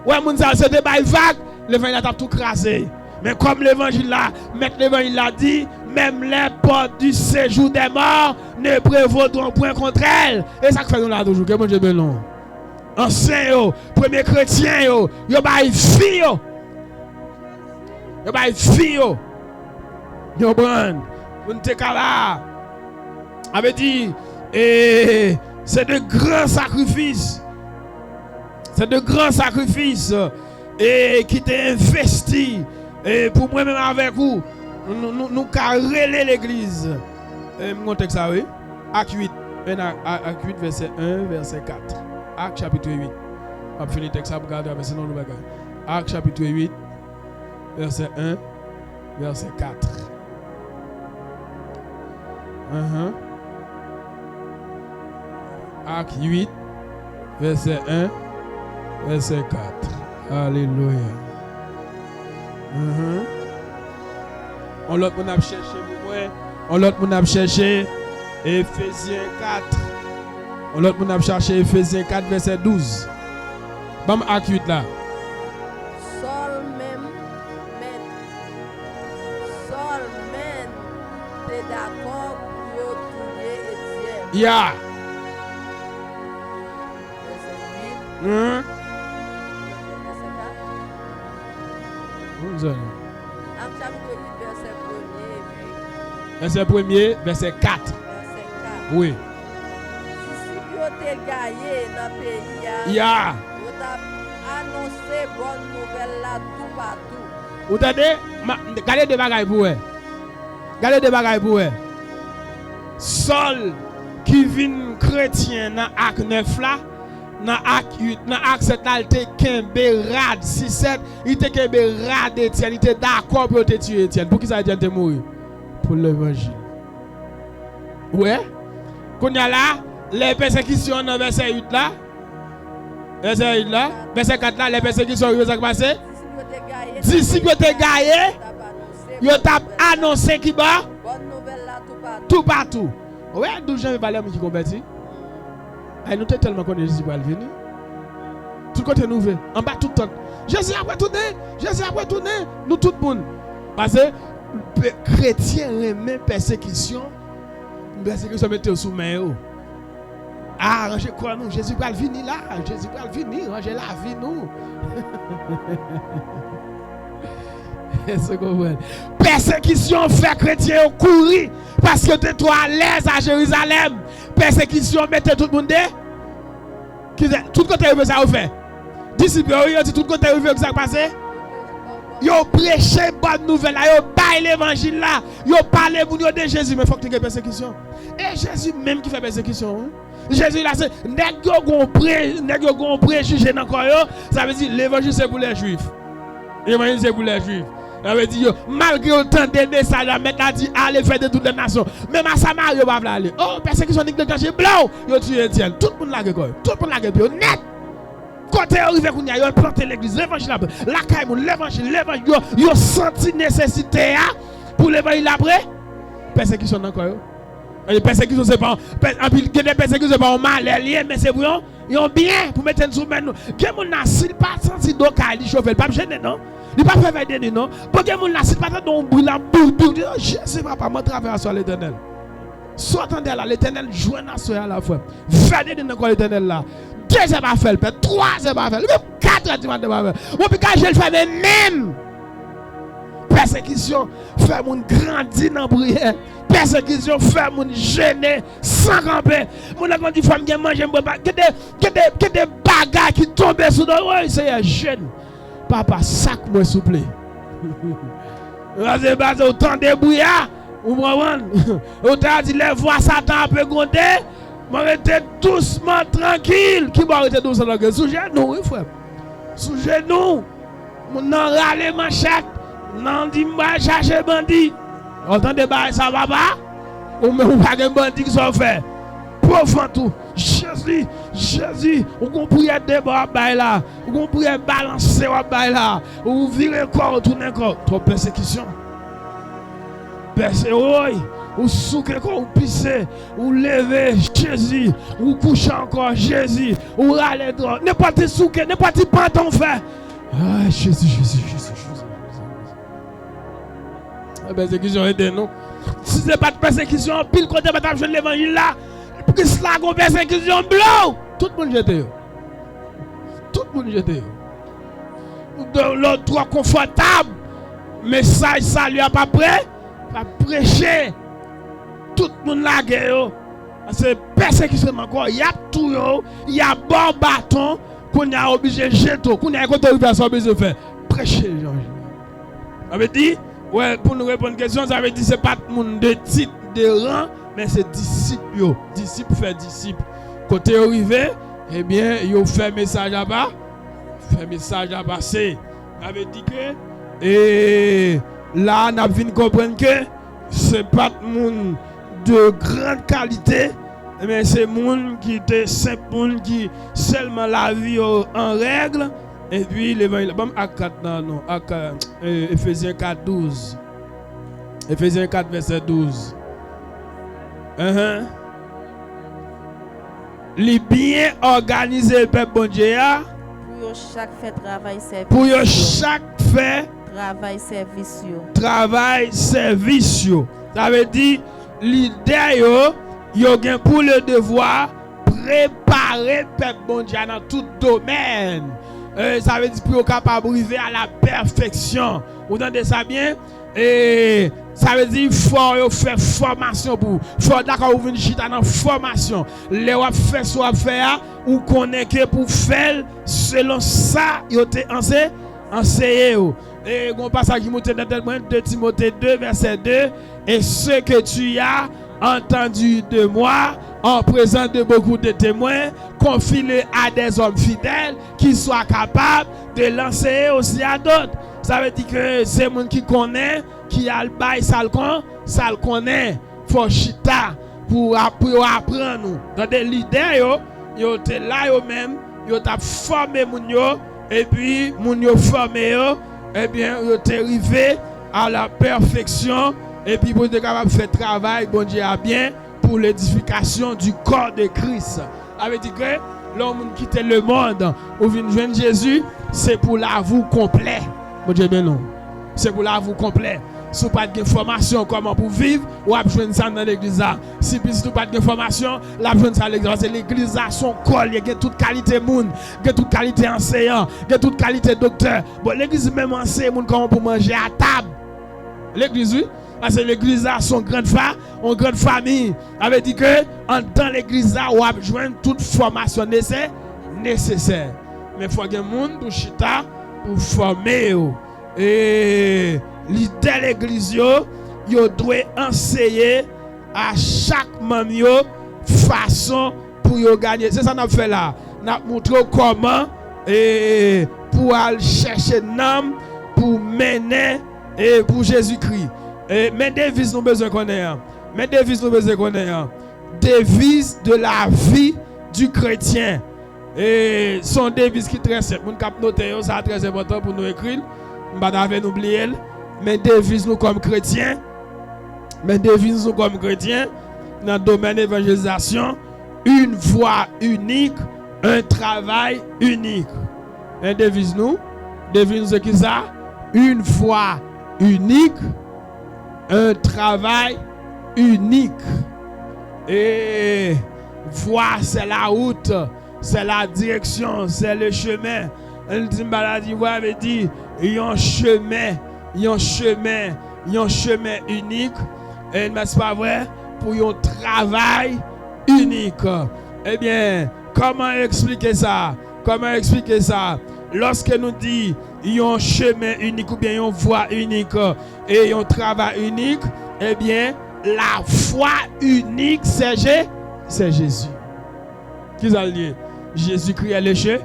Ouais, moun sa se te bay vague, l'évangile a tout crasé. Mais comme l'évangile là, maître l'évangile l'a dit, même les portes du séjour des morts ne prévaudront point contre elle. Et ça fait nous là toujours, que mon Dieu bénisse. Ancien yo, premier chrétien yo bay vie yo. Yo bay vie yo. Yo bon, on te kala. Avait dit et c'est de grands sacrifices. C'est de grands sacrifices et qui t'est investi. Et pour moi-même avec vous, nous carreler l'église. Mon texte ça, oui. Acte 8, Acte 8, verset 1, verset 4. Acte chapitre 8. On va finir le texte, regarder, mais sinon nous va regarder. Acte chapitre 8, verset 1, verset 4. Acte 8, verset 1, verset 4. Alléluia. On l'autre on a cherché on l'autre on a cherché Éphésiens 4. On l'autre on a cherché Éphésiens 4 verset 12. Bam acte 8 là. Sol même t'es d'accord pour tuer Étienne. Yeah. Verset 8. Verset 4. Acte chapitre 8 verset 1er et puis Verset 1er, verset 4. verset 4. Oui. Si vous êtes gagné dans le pays, Yeah. vous avez annoncé bonne nouvelle là tout partout. Vous entendez? Regardez des bagailles pour eux. Regardez des bagailles pour eux. Saul qui vient chrétien dans acte 9 là, dans acte 8, dans acte 7 là, il était kembe rad 6-7, il était kembe rad Étienne, il était d'accord pour te tuer Étienne. Pour qui ça Étienne te mourir? Pour l'évangile. Ouais? Quand il y a là, les persécutions dans verset 8 là, verset 8 là, verset 4 là, les persécutions, ils ont passé. Disciples te gaillé, ils ont annoncé qui va bonne nouvelle là tout partout. Ouais, d'où j'aime parler qui converti. Nous sommes tellement connus Jésus pour venir. Tout côté nous veut, en bas tout le temps. Jésus après tourner, Jésus après tourner, nous tout le monde. Parce que chrétiens aiment persécution. Persécution mettez sous main. Ah, rangez quoi nous, Jésus va venir là, Jésus va venir, rangez la vie nous. Persécution fait chrétien courir parce que tu es trop à l'aise à Jérusalem. Persécution mettez tout le monde. Tout côté vous ça vous fait. Disciples yo dit tout côté vous que ça passer. Yo prêcher bonne nouvelle là, yo bail l'évangile là, yo parler pour de Jésus mais faut que tu aies persécution. Et Jésus même qui fait persécution. Jésus là c'est nèg yo gon préjugé dans corps yo, ça veut dire l'évangile c'est pour les juifs. L'évangile c'est pour les juifs. Ça veut dire malgré autant de messages maintenant dit allez faire de toutes les nations. Même à Samarie yo va aller. Oh persécution nique de caché blanc, yo tué Étienne. Tout le monde la quoi. Tout le monde la gueule net. Côté arrivé qu'on y a yo planter l'église, l'évangile la caille l'évangile yo senti nécessité pour l'évangile après. Persécution encore yo. Les persécutions c'est pas en pile des persécutions c'est pas mal lié mais c'est pour yon bien pour mettre sous main nous. Que mon n'a s'il pas senti donc il chauffer pas gêner non. Il pas faire venir non. Pour que mon n'a s'il pas donc brûle la boule Jésus papa mon travail sur l'Éternel. Soit entendez là l'Éternel joint à la fois. Faire des dans l'Éternel là. 2 c'est pas faire, 3 c'est pas faire, même 4 c'est pas faire. Mon piquage je le fais même. Persécution fait mon grandir dans prière. Persécution fait mon gêner sans camper. Mon a dit femme qui mange que des bagages qui tombent sous le c'est jeune. Papa sac moi s'il vous plaît. Vas-y base autant de brouillard. Vous comprenez? Autant dit les voix Satan peut gronder. M'arrêtez doucement tranquille. Qui va arrêter doucement tranquille? Sous genou, oui frère. Sous genou. Mon râler manchette. Non dit moi chercher bandit. Entendez pas ça va pas? Ou même pas un bandit qui sont fait. Profond tout. Jésus, on comprend des bails là. On comprend balancer bails là. Ou virer corps tourner corps. Trop persécution. Persécution. Ou souquer corps, ou pisser, ou lever Jésus, ou coucher encore Jésus, ou râler droit. Ne pas te souquer, ne pas te prendre ton fait. Ah, Jésus. La persécution est de nous. Si ce n'est pas de persécution, pile côté de je l'évangile là, puis cela a une persécution blanc. Tout le monde jette. Tout le monde jette. L'autre droit confortable. Message salut à pas prêt. Pas prêcher. Tout le monde la guerre. C'est persécution encore. Il y a tout. Il y a bon bâton qu'on a obligé de jeter. Qu'on a côté de faire. Prêcher. Ça veut dire. Ouais, pour nous répondre à une question, ça veut dire que ce n'est pas tout le monde de titre, de rang, mais c'est disciple. Disciple fait disciple. Côté arrivé, eh bien, il fait message à bas, fait message à passer. Ça veut dire que, et là, on a vu comprendre que ce n'est pas tout le monde de grande qualité, mais c'est moun qui était simple moun qui seulement la vie en règle et puis l'évangile bon à 4 non Éphésiens 4 12. Éphésiens 4 verset 12. Les bien organisé peuple bon Dieu pour chaque fait travail service. Pour chaque fait travail service. Ça veut dire l'idée yo gen pour le devoir préparer peuple bon Dieu dans tout domaine. Ça veut dire pour capable arriver à la perfection. Vous entendez ça bien? Et ça veut dire faut faire formation pour faut d'accord vous venir chita dans formation les va faire soit faire ou connaître pour faire selon ça yo te enseigné et on passe à qui monte dans 2 Timothée 2 verset 2 et ce que tu as entendu de moi en présence de beaucoup de témoins confie-le à des hommes fidèles qui soient capables de l'enseigner aussi à d'autres. Ça veut dire que c'est monde qui connaît, qui a le bail, ça le connaît. Faut chita pour apprendre nous. Dans des leaders yo te là yo même, yo t'a formé moun yo et puis moun yo formé yo, et bien yo te arrivé à la perfection et puis pour être capable de faire travail bon Dieu a bien pour l'édification du corps de Christ. Ça veut dire que l'homme qui quitte le monde ou vient joindre Jésus, c'est pour l'avou complet. Bon Dieu ben non. C'est pour l'avou complet. Si vous n'avez pas de formation comment pour vivre, ou avez besoin de ça dans l'église. Si vous n'avez pas de formation, vous avez besoin de ça dans l'église. L'église a son col, il y a toute qualité monde, il y a toute qualité enseignant, il y a toute qualité docteur. Bon, l'église même enseigne comment pour manger à table. L'église, oui. Parce que l'église a son grande famille. Ça veut dire que dans l'église, vous avez besoin de toute formation nécessaire. Mais il faut que les gens pour chita pour former. Et l'idée de l'église, yo doit enseigner à chaque membre façon pour yo gagner. C'est ça qu'on a fait là. On a montré comment pour aller chercher l'âme pour mener et pour Jésus-Christ. Mais devise nous besoin connaître. Mais devise nous besoin connaître. Devise de la vie du chrétien. Et son devise qui est très simple. Nous cap noter ça très important pour nous écrire. On va pas oublier. Mais devise nous comme chrétiens. Mais devise nous comme chrétiens dans le domaine de l'évangélisation, une voie unique, un travail unique. Et devise nous qui ça? Une voie unique, un travail unique. Et voie, c'est la route, c'est la direction, c'est le chemin. Elle dit, veut dire, il y a un chemin unique. Et n'est-ce pas vrai? Pour un travail unique. Eh bien, comment expliquer ça? Lorsque nous dit il y a un chemin unique ou bien une voie unique et un travail unique, eh bien, la foi unique, c'est Jésus. Qui ça dit? Jésus-Christ est le chemin,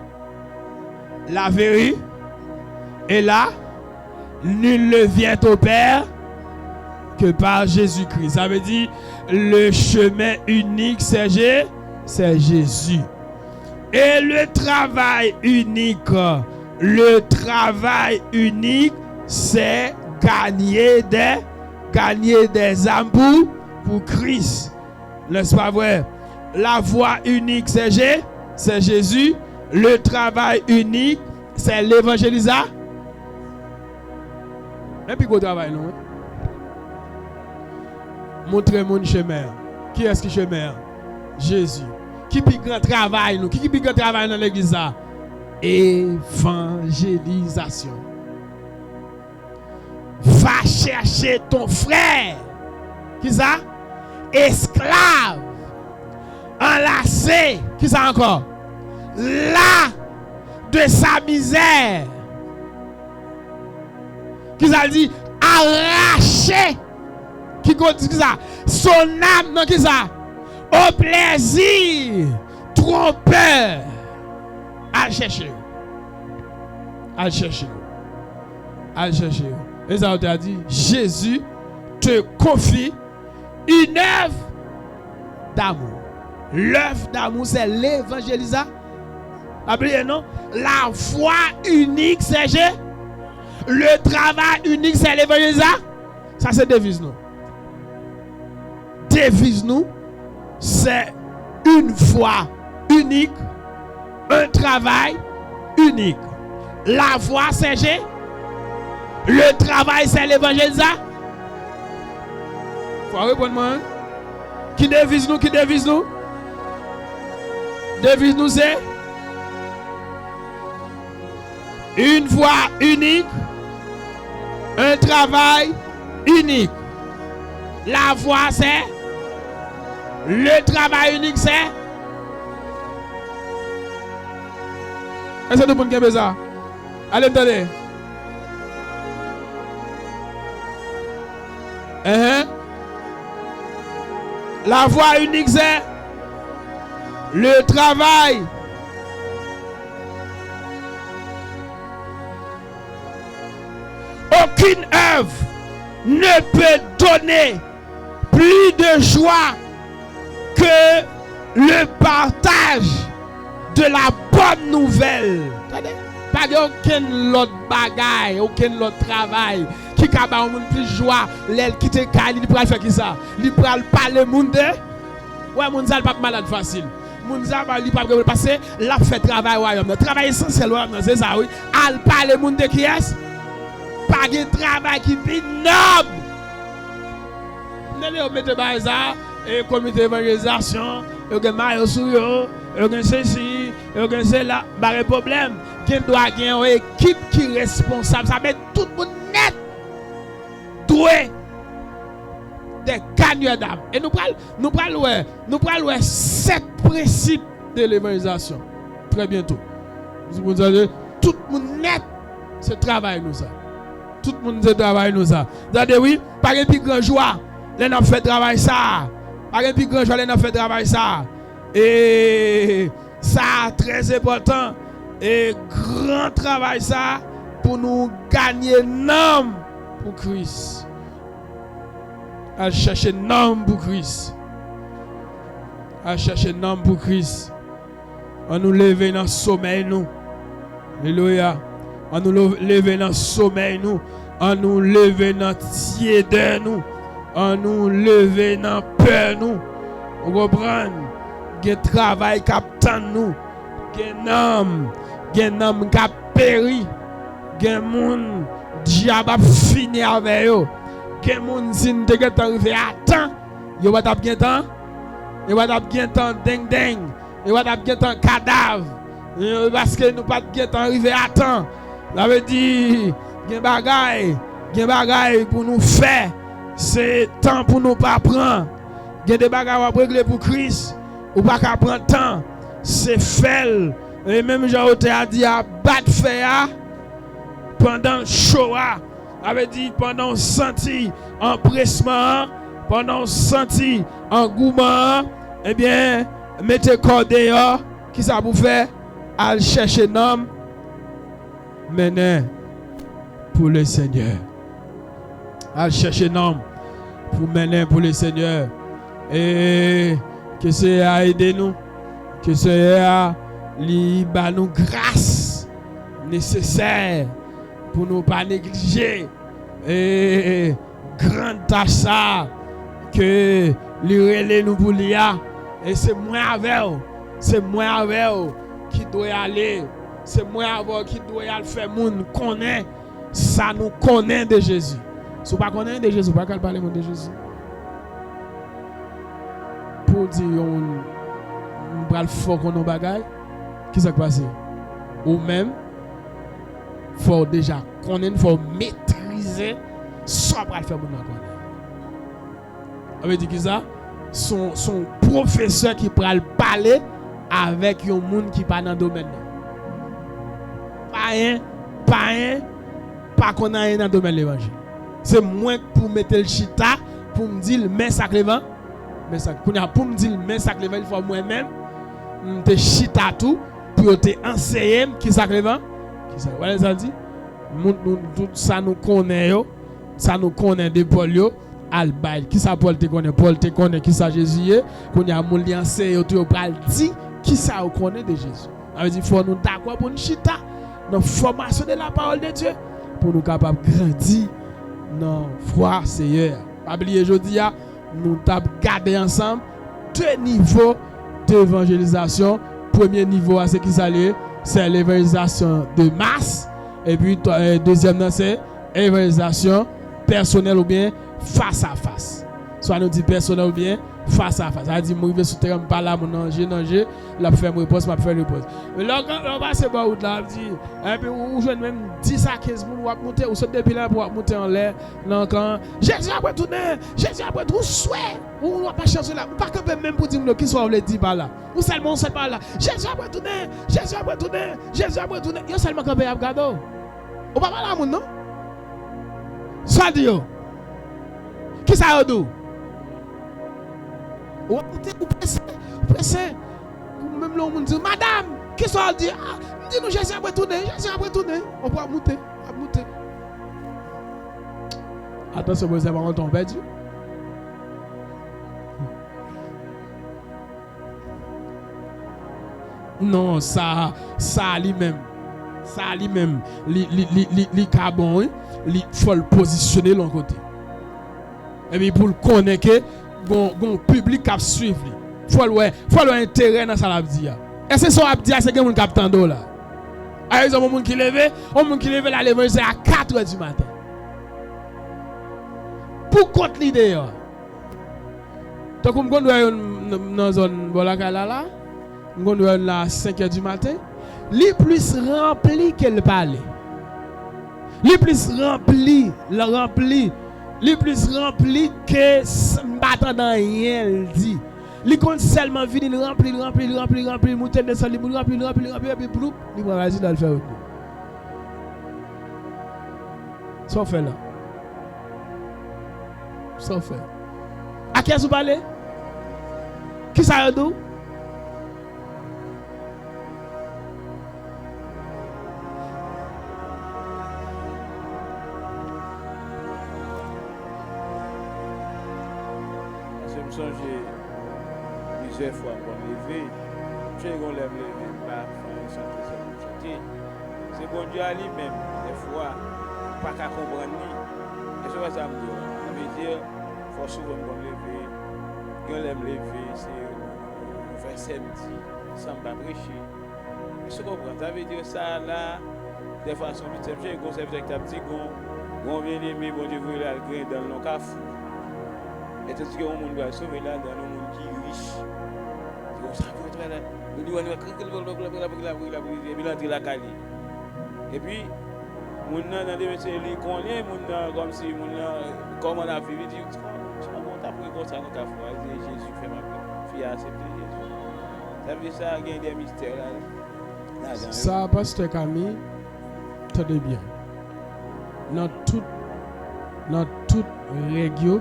la vérité, et là, nul ne vient au Père que par Jésus-Christ. Ça veut dire le chemin unique, c'est Jésus. Et le travail unique, c'est gagner des âmes pour Christ. N'est-ce pas vrai? La voie unique, c'est Jésus. Le travail unique, c'est l'évangélisation. Et puis, quoi travail, non? Montrez mon chemin. Qui est-ce qui chemin? Jésus. Qui peut grand travail nous? Qui peut grand travail dans l'église? Évangélisation. Va chercher ton frère. Qui ça? Esclave. Enlacé. Qui ça encore? Là de sa misère. Qui ça dit? Arraché. Qui dit ça? Son âme, non, qui ça? Au plaisir, trompeur. À chercher. Et ça, on t'a dit, Jésus te confie une œuvre d'amour. L'œuvre d'amour, c'est l'évangélisation. Oubliez, non? La voie unique, c'est Jésus. Le travail unique, c'est l'évangélisation. Ça, c'est devise nous. Devise nous, c'est une voie unique, un travail unique. La voie, c'est Jésus. Le travail, c'est l'évangélisation. Faut répondre moi. Qui devise nous? Qui devise nous? Devise nous, c'est une voie unique, un travail unique. La voie, c'est le travail unique, c'est. Est-ce que tout le monde a ça? Allez, attendez. La voie unique, c'est le travail. Aucune œuvre ne peut donner plus de joie que le partage de la bonne nouvelle. Pas aucun autre bagaille, aucun autre travail qui a plus de joie. L'aile qui te caille, il peut faire qui ça? Il peut parler monde. Ouais, moun ça pas malade facile. Moun ça il pas passer la fait travail royaume. Travail essentiel royaume, c'est ça oui. Al parler monde qui est pas de travail qui est noble. Nous mettez pas ça et comité d'évangélisation, et que maillot sur yo, et que ceci, et que cela, pas de problème. Qui doit gagner une équipe qui est responsable, ça met tout le monde net. Doué des gagneurs d'âme. Et nous parlons 7 principes de l'évangélisation. Très bientôt. Tout le monde net, c'est travail nous ça. Tout le monde c'est travail nous ça. Regardez oui, par un plus grand joie, les n'a fait travail ça. Par un plus grand joie, les n'a fait travail ça. Et ça très important et grand travail ça pour nous gagner nom pour Christ. À chercher nom pour Christ. À chercher nom pour Christ. On nous lever dans le sommeil nous. Alléluia. On nous lever dans le sommeil nous. On nous lever dans la tiédeur nous. On nous lever dans la peur nous. Vous comprenez? Il y a un travail qui attend nous. Il y a un homme qui a péri. Il y a un monde diable a fini avec eux. Il y a un monde qui est arrivé à temps. Il y a un temps. Il y a un temps ding ding. Il y a un temps cadavre. Parce que nous pas arrivé à temps. Ça veut dire il y a des bagailles pour nous faire. C'est temps pour nous pas prendre. Il y a des bagailles à régler pour Christ. Ou pas qu'à prendre temps. C'est fait. Et même Jean a dit à battre fer pendant le Shoah. Avait dit pendant senti empressement, pendant senti engouement, eh bien, mettez corps dehors. Qui ça vous fait? Aller chercher un homme. Mener pour le Seigneur. Aller chercher un homme pour mener pour le Seigneur. Et que c'est à aider nous. Que c'est à nous grâce nécessaire pour nous pas négliger. Et grande tâche ça que lui nous pour l'IA. Et c'est moi avec eux. C'est moi avec eux qui doit aller. C'est moi avec qui doit aller faire moun connaît. Ça nous connaît de Jésus. Si vous ne connaissez pas de Jésus, vous ne pouvez pas parler de Jésus. Pour dire on va le faire qu'on a bagaille, qu'est-ce qui s'est passé? Ou même, il faut déjà connaître, il faut maîtriser ce qu'on va faire pour nous connaître. Ça veut dire que ça, son professeur qui peut parler avec un monde qui n'est pas dans le domaine. Pas qu'on a rien dans le domaine de l'évangile. C'est moi pour mettre le chita, pour me dire, mais ça clévant. Pour me dire, mais ça clévant, il faut moi-même, te chita tout, pour te enseigner qui ça clévant. Voilà ça dit. Tout ça nous connaît, ça nous connaît de Paul, Albaï. Qui ça Paul te connaît? Paul te connaît qui ça Jésus est? Qu'on y a mon lien c'est tout pral dit qui ça on connaît de Jésus. Ça veut dire faut nous d'accord pour nous chita dans formation de la parole de Dieu pour nous capable grandir dans foi Seigneur. Pas oublier aujourd'hui nous t'a garder ensemble deux niveaux d'évangélisation. Premier niveau à ce qui s'allie, c'est l'évangélisation de masse et puis deuxième c'est évangélisation personnelle ou bien face à face. Soit nous dit personnel ou bien face à face. Ça dit moi je suis terrain pas là mon danger la faire réponse m'a faire réponse. Mais là quand on passe par route là dit et puis ou jeune même 10 à 15 moun ou monter ou saute depuis là pour monter en l'air non quand Jésus a retourné Jésus a retourné souhait ou pas chercher là pas camper même pour dire qui soit le dit par là ou seulement on sait pas là Jésus a retourné Jésus a retourné Jésus a retourné yo seulement camper à gado ou pas là moun non soit dit yo qui ça yo do ou pressé même là on dit madame qui soit dit dis nous Jésus a retourné on va monter attention vous avez entendu perdu non ça lui-même li carbone il faut le positionner l'autre côté et puis pour le connaître que bon public qui suivre faut le intérêt dans ça la dire et c'est ça abdia c'est que mon capitaine d'eau là par exemple monde qui levé là l'évangile à 4h du matin pour contre l'idée donc comme on doit dans zone bolakala là on doit là 5h du matin li plus rempli qu'elle parle li plus rempli li plus rempli que m'attend dans rien dit li compte seulement venir rempli monter descend li rempli et puis bloup li va agir dans le faire ça fait là ça fait à qui vous parlez qui ça do changer plusieurs fois pour lever. Je vais lever pas chanter. C'est bon Dieu à lui-même, des fois, pas qu'à comprendre. Et ça va ça veut dire, il faut souvent lever. Quand on lever, c'est faire samedi, sans pas prêcher. Je comprends, ça veut dire ça là, des fois, son but, j'ai un concept avec ta petite on vient aimer, bon Dieu, vous la grain dans le café. Et tout ce que le monde va sauver là dans le monde qui est riche. Et puis, mon dans des messieurs, ils connaissent comme si comme on a vu, ils disent comment tu as pris comme ça dans ta foi. Jésus fait ma fille accepter Jésus. Ça veut dire ça, il y a des mystères là. Ça, Pasteur Camille, tenez bien. Dans toute règle,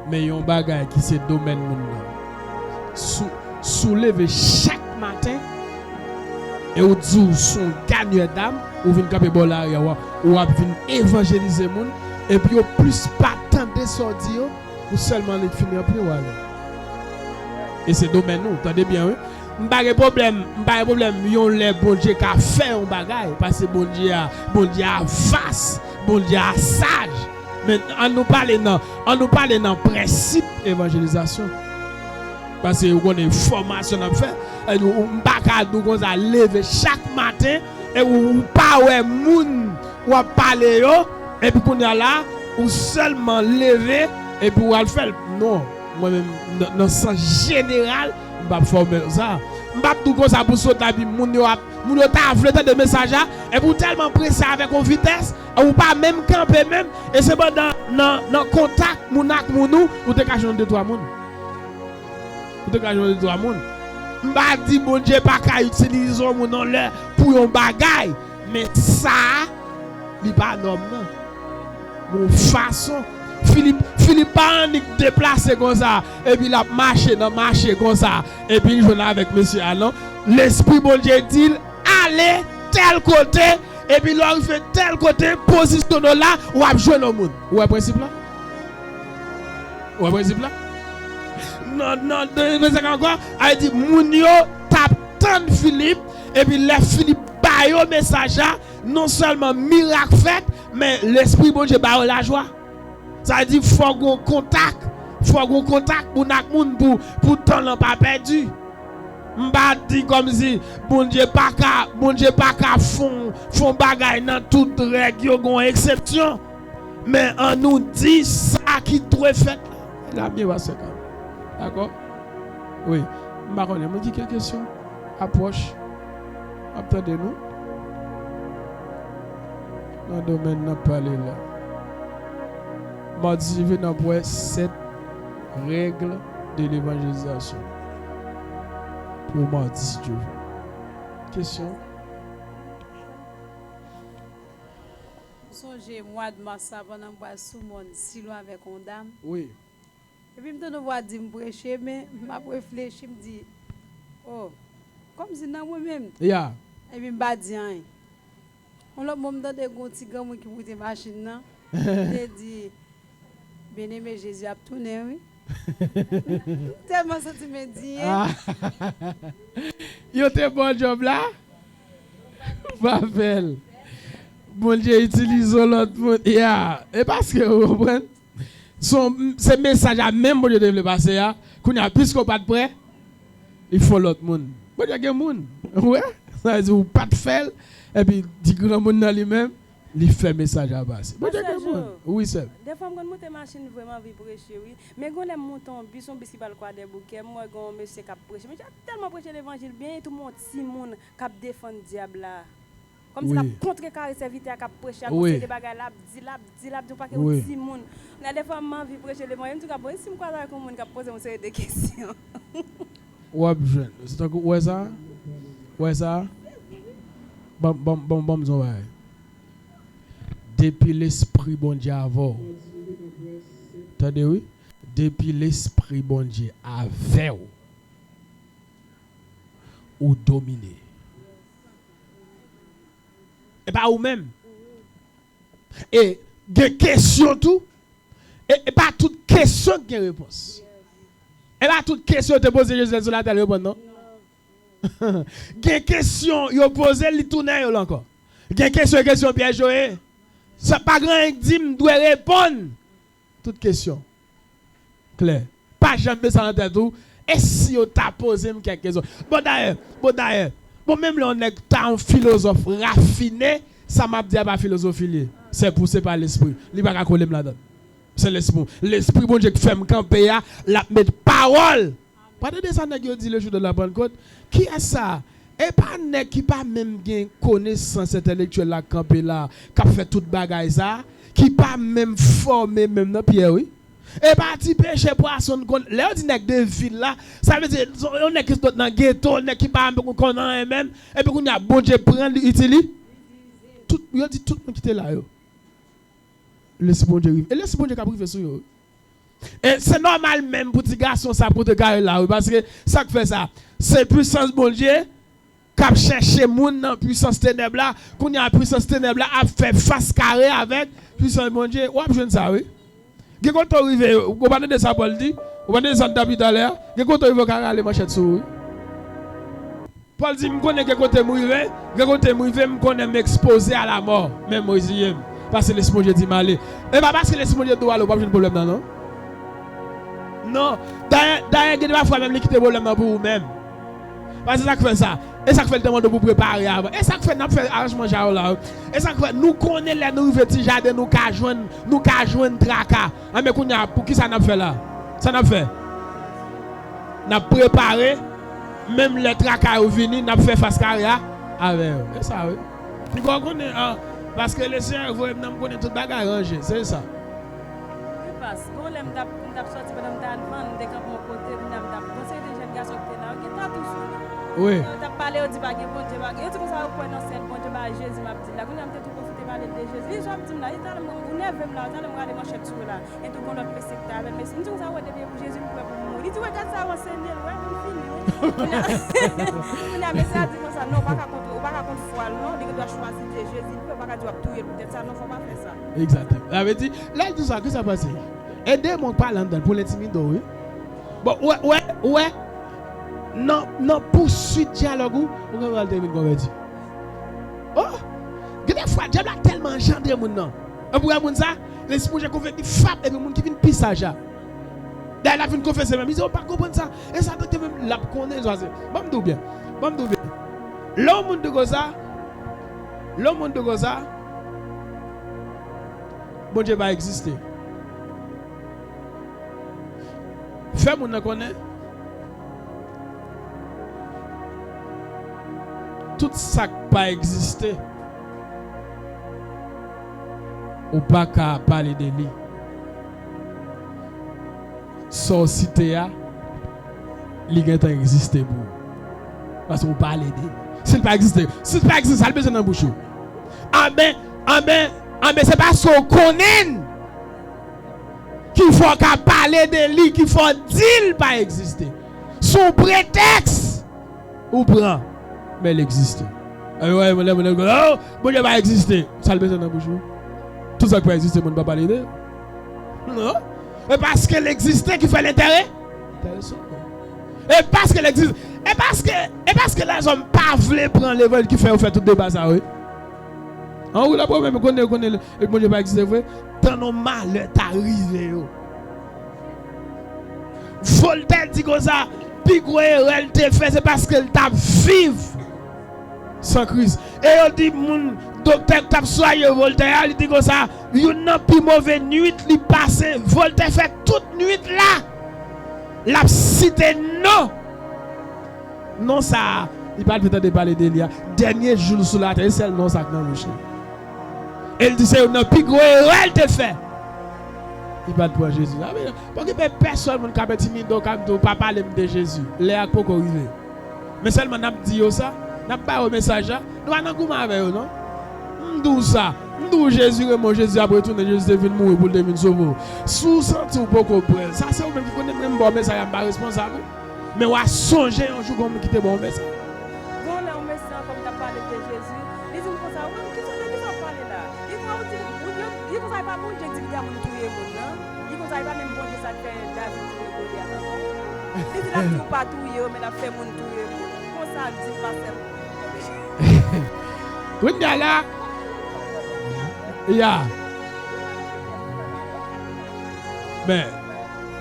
mais il y a un bagage qui c'est domaine moun soulever chaque matin et ou dit son gagneur d'âme ou vinn camper bon là ou vinn évangéliser moun et puis au plus pas tenter sortir ou seulement les finir plus voilà. Et c'est domaine nous, entendez bien oui. M'pa problème yon les bon Dieu qui a fait un bagage parce que bon Dieu a vaste, bon Dieu a sage. Mais on nous parle dans principe évangélisation. Parce que on a une formation à faire. Et nous on va lever chaque matin et ou pas ouais moun ou parler et puis qu'on y a là ou seulement lever et puis on va le faire. Non, moi même dans le sens général, on va former ça. On va tout comme ça pour sauter puis moun yo ta vle de message et pour tellement pressé avec une vitesse ou pas même camper même et c'est bon dans contact moun ak mounou ou te ka joindre 2-3 moun. M'a dit bon Dieu pas qu'à utiliser mon nom là pour un bagage mais ça il pas norme non mon façon Philippe pas déplacé comme ça et puis il a marché comme ça et puis il joue avec monsieur Alain l'esprit bon Dieu dit allez tel côté Et puis là, il fait tel côté, position là, ou a joué le monde. Ou est principe là? Ou est principe là? Non, encore, elle dit, Mounio tape tant Philippe, et puis les Philippe baille au message, non seulement miracle fait, mais l'esprit bon Dieu baille la joie. Ça dit, faut qu'on contact, pour nak moun pour temps pas perdu. M'ba dit comme si bon Dieu pas ka font bagay dans toute règle yo gon exception, mais on nous dit ça qui doit fait. La bien va se calmer. D'accord? Oui. M'ba connait, me dit quelques questions. Approche. Attendez-nous. Dans le domaine n'a parlé là. M'a dit venons pour 7 règles de l'évangélisation. Pour mardi, Dieu. Question? Songez mois de mars avant d'envoyer sous mon silo avec une dame. Oui. Et puis je me vois dire me prêcher mais m'a réfléchi me dit oh comme si dans moi-même. Yeah. Et puis m'a dit hein. On l'a moment dans des gros petits gars qui montent machine là. Il dit bien-aimé Jésus a tourné oui. Tellement sentiment dit. Yo te bon job là? Pavel. Bon Dieu utilise l'autre monde. Et parce que vous comprenez? Ce message a même bon Dieu devait passer là. Qu'on a plus qu'on pas de près. Il faut l'autre monde. Bon Dieu gen monde. Ouais. Ça veut dire ou pas de faire et puis dit grand monde dans lui-même. Il fait message à passer. Bon Dieu gen monde. Oui c'est. Des fois quand monter machine vraiment vi prêcher oui. Mais quand les montons bus on bus qui va le quoi des bouquets moi gon monsieur qui prêcher. Mais j'ai tellement prêché l'évangile bien tout le monde si monde qui défendre diable là. Comme si la contre-carré serviteur qui a prêché à côté des bagages là, dit là, pas que si monde. On a des fois envie prêcher les moyens, en tout cas, si je crois avec un monde qui a posé une série de questions. Ouais, c'est un coup, ouais ça? Ouais ça? Bon, depuis l'esprit bon Dieu avant. Attendez, oui? Depuis l'esprit bon Dieu avant. Ou dominer. Et pas ou même. Et des questions tout. Et pas toute question qui a réponse. Et pas toute question te pose Jésus sur la tête répond non. Des questions yo posé li tourner yo encore. Des question Pierre Joé. Ça pas grand dit me doit répondre. Toute question. Claire. Pas jamais ça dans tête tout. Et si yo t'a posé quelque question. Bon d'ailleurs. Bon, même là, on est un philosophe raffiné, ça m'a dit pas philosophie. C'est poussé par l'esprit. Il va pas coller là-dedans. C'est l'esprit. L'esprit, bon Dieu, qui fait me camper, la mettre parole. Pas de ça, on dit le jour de la Pentecôte. Qui est ça? Et pas nèg qui pas même gain connaissance intellectuelle la camper là, qui a fait toute bagaille ça, qui pas même formé même dans Pierre, oui. Et parti péché poisson là on dit nèg de ville là ça veut dire on est qui dans ghetto nèg qui pas connait même et puis qu'on a bon Dieu prendre utiliser tout yo dit tout qui était là yo laisse bon Dieu et laisse bon Dieu qui privé sur yo et c'est normal même pour petit garçon ça pour te carrer là parce que ça qui fait ça c'est puissance bon Dieu qui chercher moun dans puissance ténèbres là qu'on a puissance ténèbres là a fait face carré avec puissance bon Dieu ou besoin ça oui. Gè quand arrivé, vous parlez de ça Paul dit, vous parlez de ça David à l'air, gè quand arrivé carré les manchettes sous. Paul dit me connaît gè côté m'rivé, me connaît m'exposer à la mort, même Moïse parce que l'esprit Dieu dit malé. Et pas parce que l'esprit Dieu doit aller pas de problème non. Non, d'ailleurs gè pas fois même quitter problème pour vous même. Parce que ça fait ça. Et ça fait le temps de vous préparer avant. Et ça fait n'a fait arrangement genre là. Et ça fait nous connaît les nous petit jardin nous ka joindre traka. Mais qu'on a pour qui ça n'a fait là? Ça n'a fait. N'a préparé même les traka au vini n'a fait face carrière avec. C'est ça oui. Nous connaît parce que les seigneurs vous même connaît toute bagarre rangé, c'est ça. Parce qu'on l'aime d'ap sorti madame d'Alvan des camps mon côté madame conseil des jeunes garçons qui là qui t'a tout. Oui. On t'a parlé au dit pas bon Dieu pas. Et tu comme ça au point dans cette bon Dieu pas Jésus m'a dit là qu'on a tout profiter parler de Jésus. Les gens dit là il t'a on lève là, on t'a regarder manchette sur là et tout qu'on l'autre spectacle mais si nous ça ouais pour Jésus pour mourir. Tu regardes ça enseigner ouais fini. On a mais ça dit comme ça non pas contre contre foi, non, il doit choisir Jésus, il ne peut pas dire tout, peut-être ça, non, il ne faut pas faire ça. Exactement. Ça veut dire, là, tout ça, que ça passe? Aider mon parlant pour l'intimider, oui. Bon, ouais. Non, poursuite dialogue, on va le terminer comme dit. Oh, des fois, diable a tellement engendré mon nom. Et pour mon ça, l'esprit j'ai convaincu frappe et mon qui vient pisser ça. D'ailleurs, la fin confesser même, ils ont pas comprendre ça. Et ça doit même la connaître ça. Bon me bien. L'homme de Goza. Bon Dieu va exister. Fait mon connaît. Tout ça qui pas existé. Ou pas qu'à parler de lui. Société a l'existé existé pour. Parce qu'on parle de lui. S'il pas existé, ça le besoin dans bouche. Amen, c'est parce qu'on connaît qu'il faut qu'à parler de lui, qu'il faut dire pas exister. Son prétexte ou prend, mais il existe. Ouais, bon Dieu va exister. Ça le besoin dans bouche. Tout ça qui peut exister, on ne peut pas parler de. Non. Et parce qu'elle existait qui fait l'intérêt. Et parce qu'elle existe. Et parce que les hommes pas voulu prendre les vols qui fait tout débat ça, oui. En haut, la problème, qu'on est et bon Dieu pas exister, vrai. Dans nos malheurs, t'arrives. Voltaire dit comme ça, puis quoi, elle te fait, c'est parce qu'elle t'a vive sans crise. Et on dit, mon docteur t'a soigné Voltaire, il dit comme ça, il n'a plus mauvaise nuit, il passe. Voltaire fait toute nuit là. La cité non. Non, ça, il parle peut-être de parler d'Elia. Dernier jour sur la terre, c'est le nom ça que nous cherchons. Elle dit, c'est une plus grosse elle te fait. Il parle pour Jésus. Parce que personne ne peut timide, donc pas parler de Jésus. Les a pas arrivé. Mais seulement n'a dit ça, n'a pas au message, nous allons comment avec eux, non? D'où ça? D'où Jésus et mon Jésus après tout, Jésus est venu mourir pour devenir sauvé. Sous senti ou pas comprendre. Ça c'est même qui connaît même bon message, pas responsable. Mais on a songé un jour comme quitter bon message. Bon là, on me sent comme tu as parlé de Jésus. Ils disent comme ça, oui, qui sont parler là? Ils vont dire, ils ne savent pas bon Dieu dit à mon tuer mon non? Ils ne savent pas même bon Dieu ça fait David tuer Goliath. Ils disent là tout pas tuer mais la fait mon tuer mon. Comme ça dit pas ça. Qu'on y a là. Ya. Mais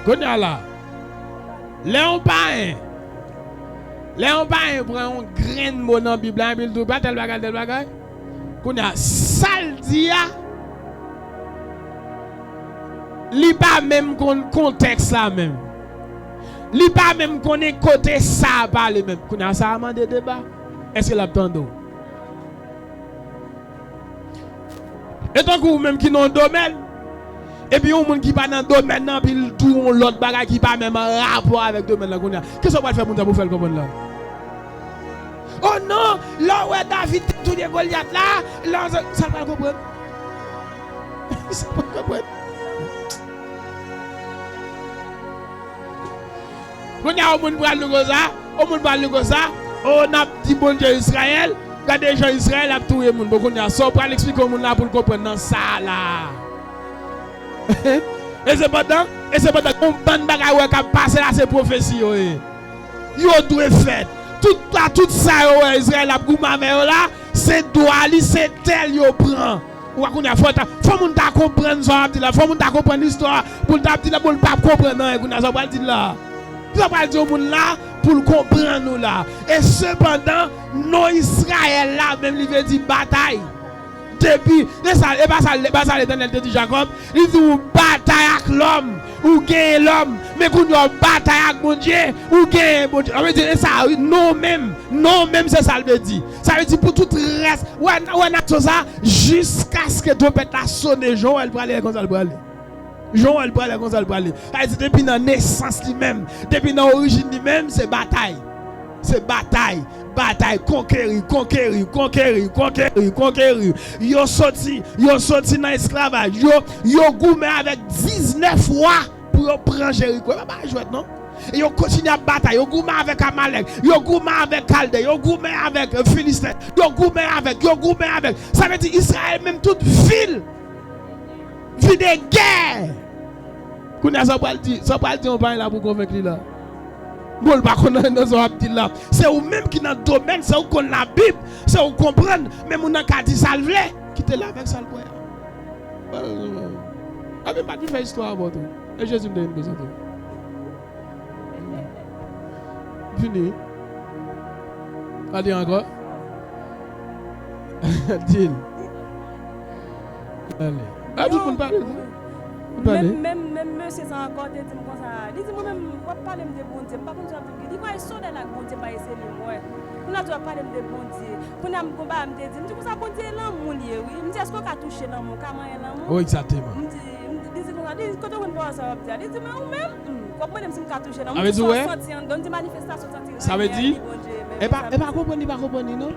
qu'on y a là. Léon Pain prend un grain de mot dans la Bible, il dit pas tel bagage. Qu'on a saldia. Li pas même contexte là même. Li pas même connaît côté ça parler même. Qu'on a ça amende débat. Est-ce que l'attendons? Et tant que vous même qui dans le domaine et puis on monde qui pas dans le domaine puis il tout l'autre bagage qui pas même rapport avec le domaine là. Qu'est-ce qu'on va faire pour faire comprendre là? Oh non, là où David tout les Goliath là, ça va comprendre. Ça va comprendre. Quand il y a un monde qui parle comme ça, on a dit bon Dieu Israël. Quand des gens Israël a tout le monde, beaucoup de gens pour l'expliquer au monde là pour comprendre ça là. Et c'est pas qu'on bande bagaille qui passe là c'est prophétie yo doit faire tout ça Israël a goumé là c'est droit li c'est tel yo prend ou qu'on a faut moun ta comprendre ça là faut moun ta comprendre l'histoire pour ta dire pour pas comprendre non qu'on a ça pas dire là ça pas dire au monde là pour comprendre nous là et cependant non Israël là même il veut dire bataille depuis ça et pas ça l'Éternel te dit Jacob il dit bataille avec l'homme ou gagne l'homme mais qu'on a bataille avec mon Dieu ou gagne mon Dieu ça veut dire ça non même c'est ça veut dire ça veut dire pour tout reste on a ça jusqu'à ce que trompette la sonne Joël pour aller comme ça pour aller Joël pour aller comme ça pour aller ça dit depuis dans naissance lui-même depuis dans origine lui-même c'est bataille conquérir. Yo sorti dans l'esclavage. Yo goumé avec 19 rois pour prendre Jéricho. Pas jouer non. Et ils continuent à batailler. Ils gourmand avec Amalek. Ils gourmand avec Calde. Ils gourmand avec Philistin. Ils gourmand avec. Ça veut dire Israël même toute ville. Vie de guerre. Qu'on a ça pas dit on va là pour convaincre là. Bon pas qu'on dans ça dit là. C'est ou même qui dans le domaine, c'est où qu'on la Bible, c'est où comprendre même on a qu'à dire ça le quitter là avec ça le quoi. Ah mais pas de faire histoire avant tout. Et Jésus me donne besoin de. Fini. Allez encore. Dis. Allez. Ah tout le monde parle. Même monsieur ça encore dit comme ça. Dis moi même on va parler de bon Dieu. Pas comme ça dit quoi sonne la bon Dieu pas essayer moi. On a doit parler de bon Dieu. Pour nous combat me dit comme ça bon Dieu là mon lié oui. Me dit est-ce qu'on a touché dans mon comment là mon. Oh exactement. Me dit comme ça dit quand on voit ça dit mais ou même comprenez si me ka touché dans mon. Ça veut dire ouais. Donne des manifestations sentir. Ça veut dire et pas comprendre non.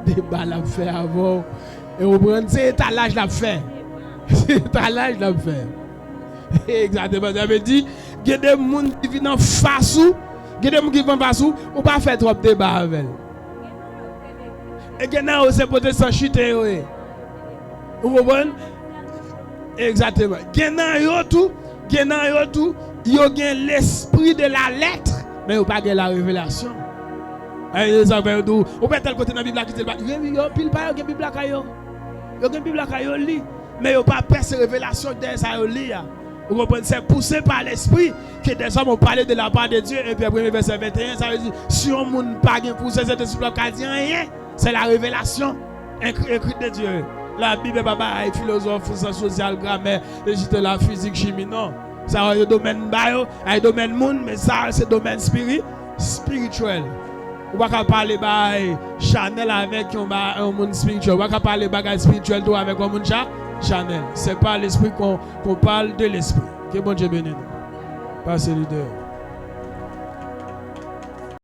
Débat l'a fait avant. Et on prend c'est étalage l'a fait. C'est étalage l'a fait. Exactement. Ça veut dire il y a des gens qui viennent en face ou il y a des gens qui viennent en face ou pas faire trop de débat avec. Et il y en a aussi pour te s'en chuter. Vous comprenez? Exactement. Il y en a tout, il y a l'esprit de la lettre, mais il n'y a pas la révélation. Ou peut tel côté dans la Bible qui dit il y a pile pas il y a Bible là yo. Il y a Bible là yo li mais il pas percer révélation de ça yo li. Vous comprenez c'est poussé par l'esprit que des hommes ont parlé de la part de Dieu et puis après verset 21 ça veut dire si on monde pas gain poussé cet esprit là dit rien c'est la révélation écrite de Dieu. La Bible pas bail philosophe social grammaire légité la physique chimie non. Ça a un domaine bail un domaine monde mais ça c'est domaine spirituel. On va pas parler de Chanel avec un monde spirituel. On va pas parler de spirituel avec un monde Chanel. C'est pas l'esprit qu'on parle de l'esprit. Que bon Dieu bénisse. Passez le dehors.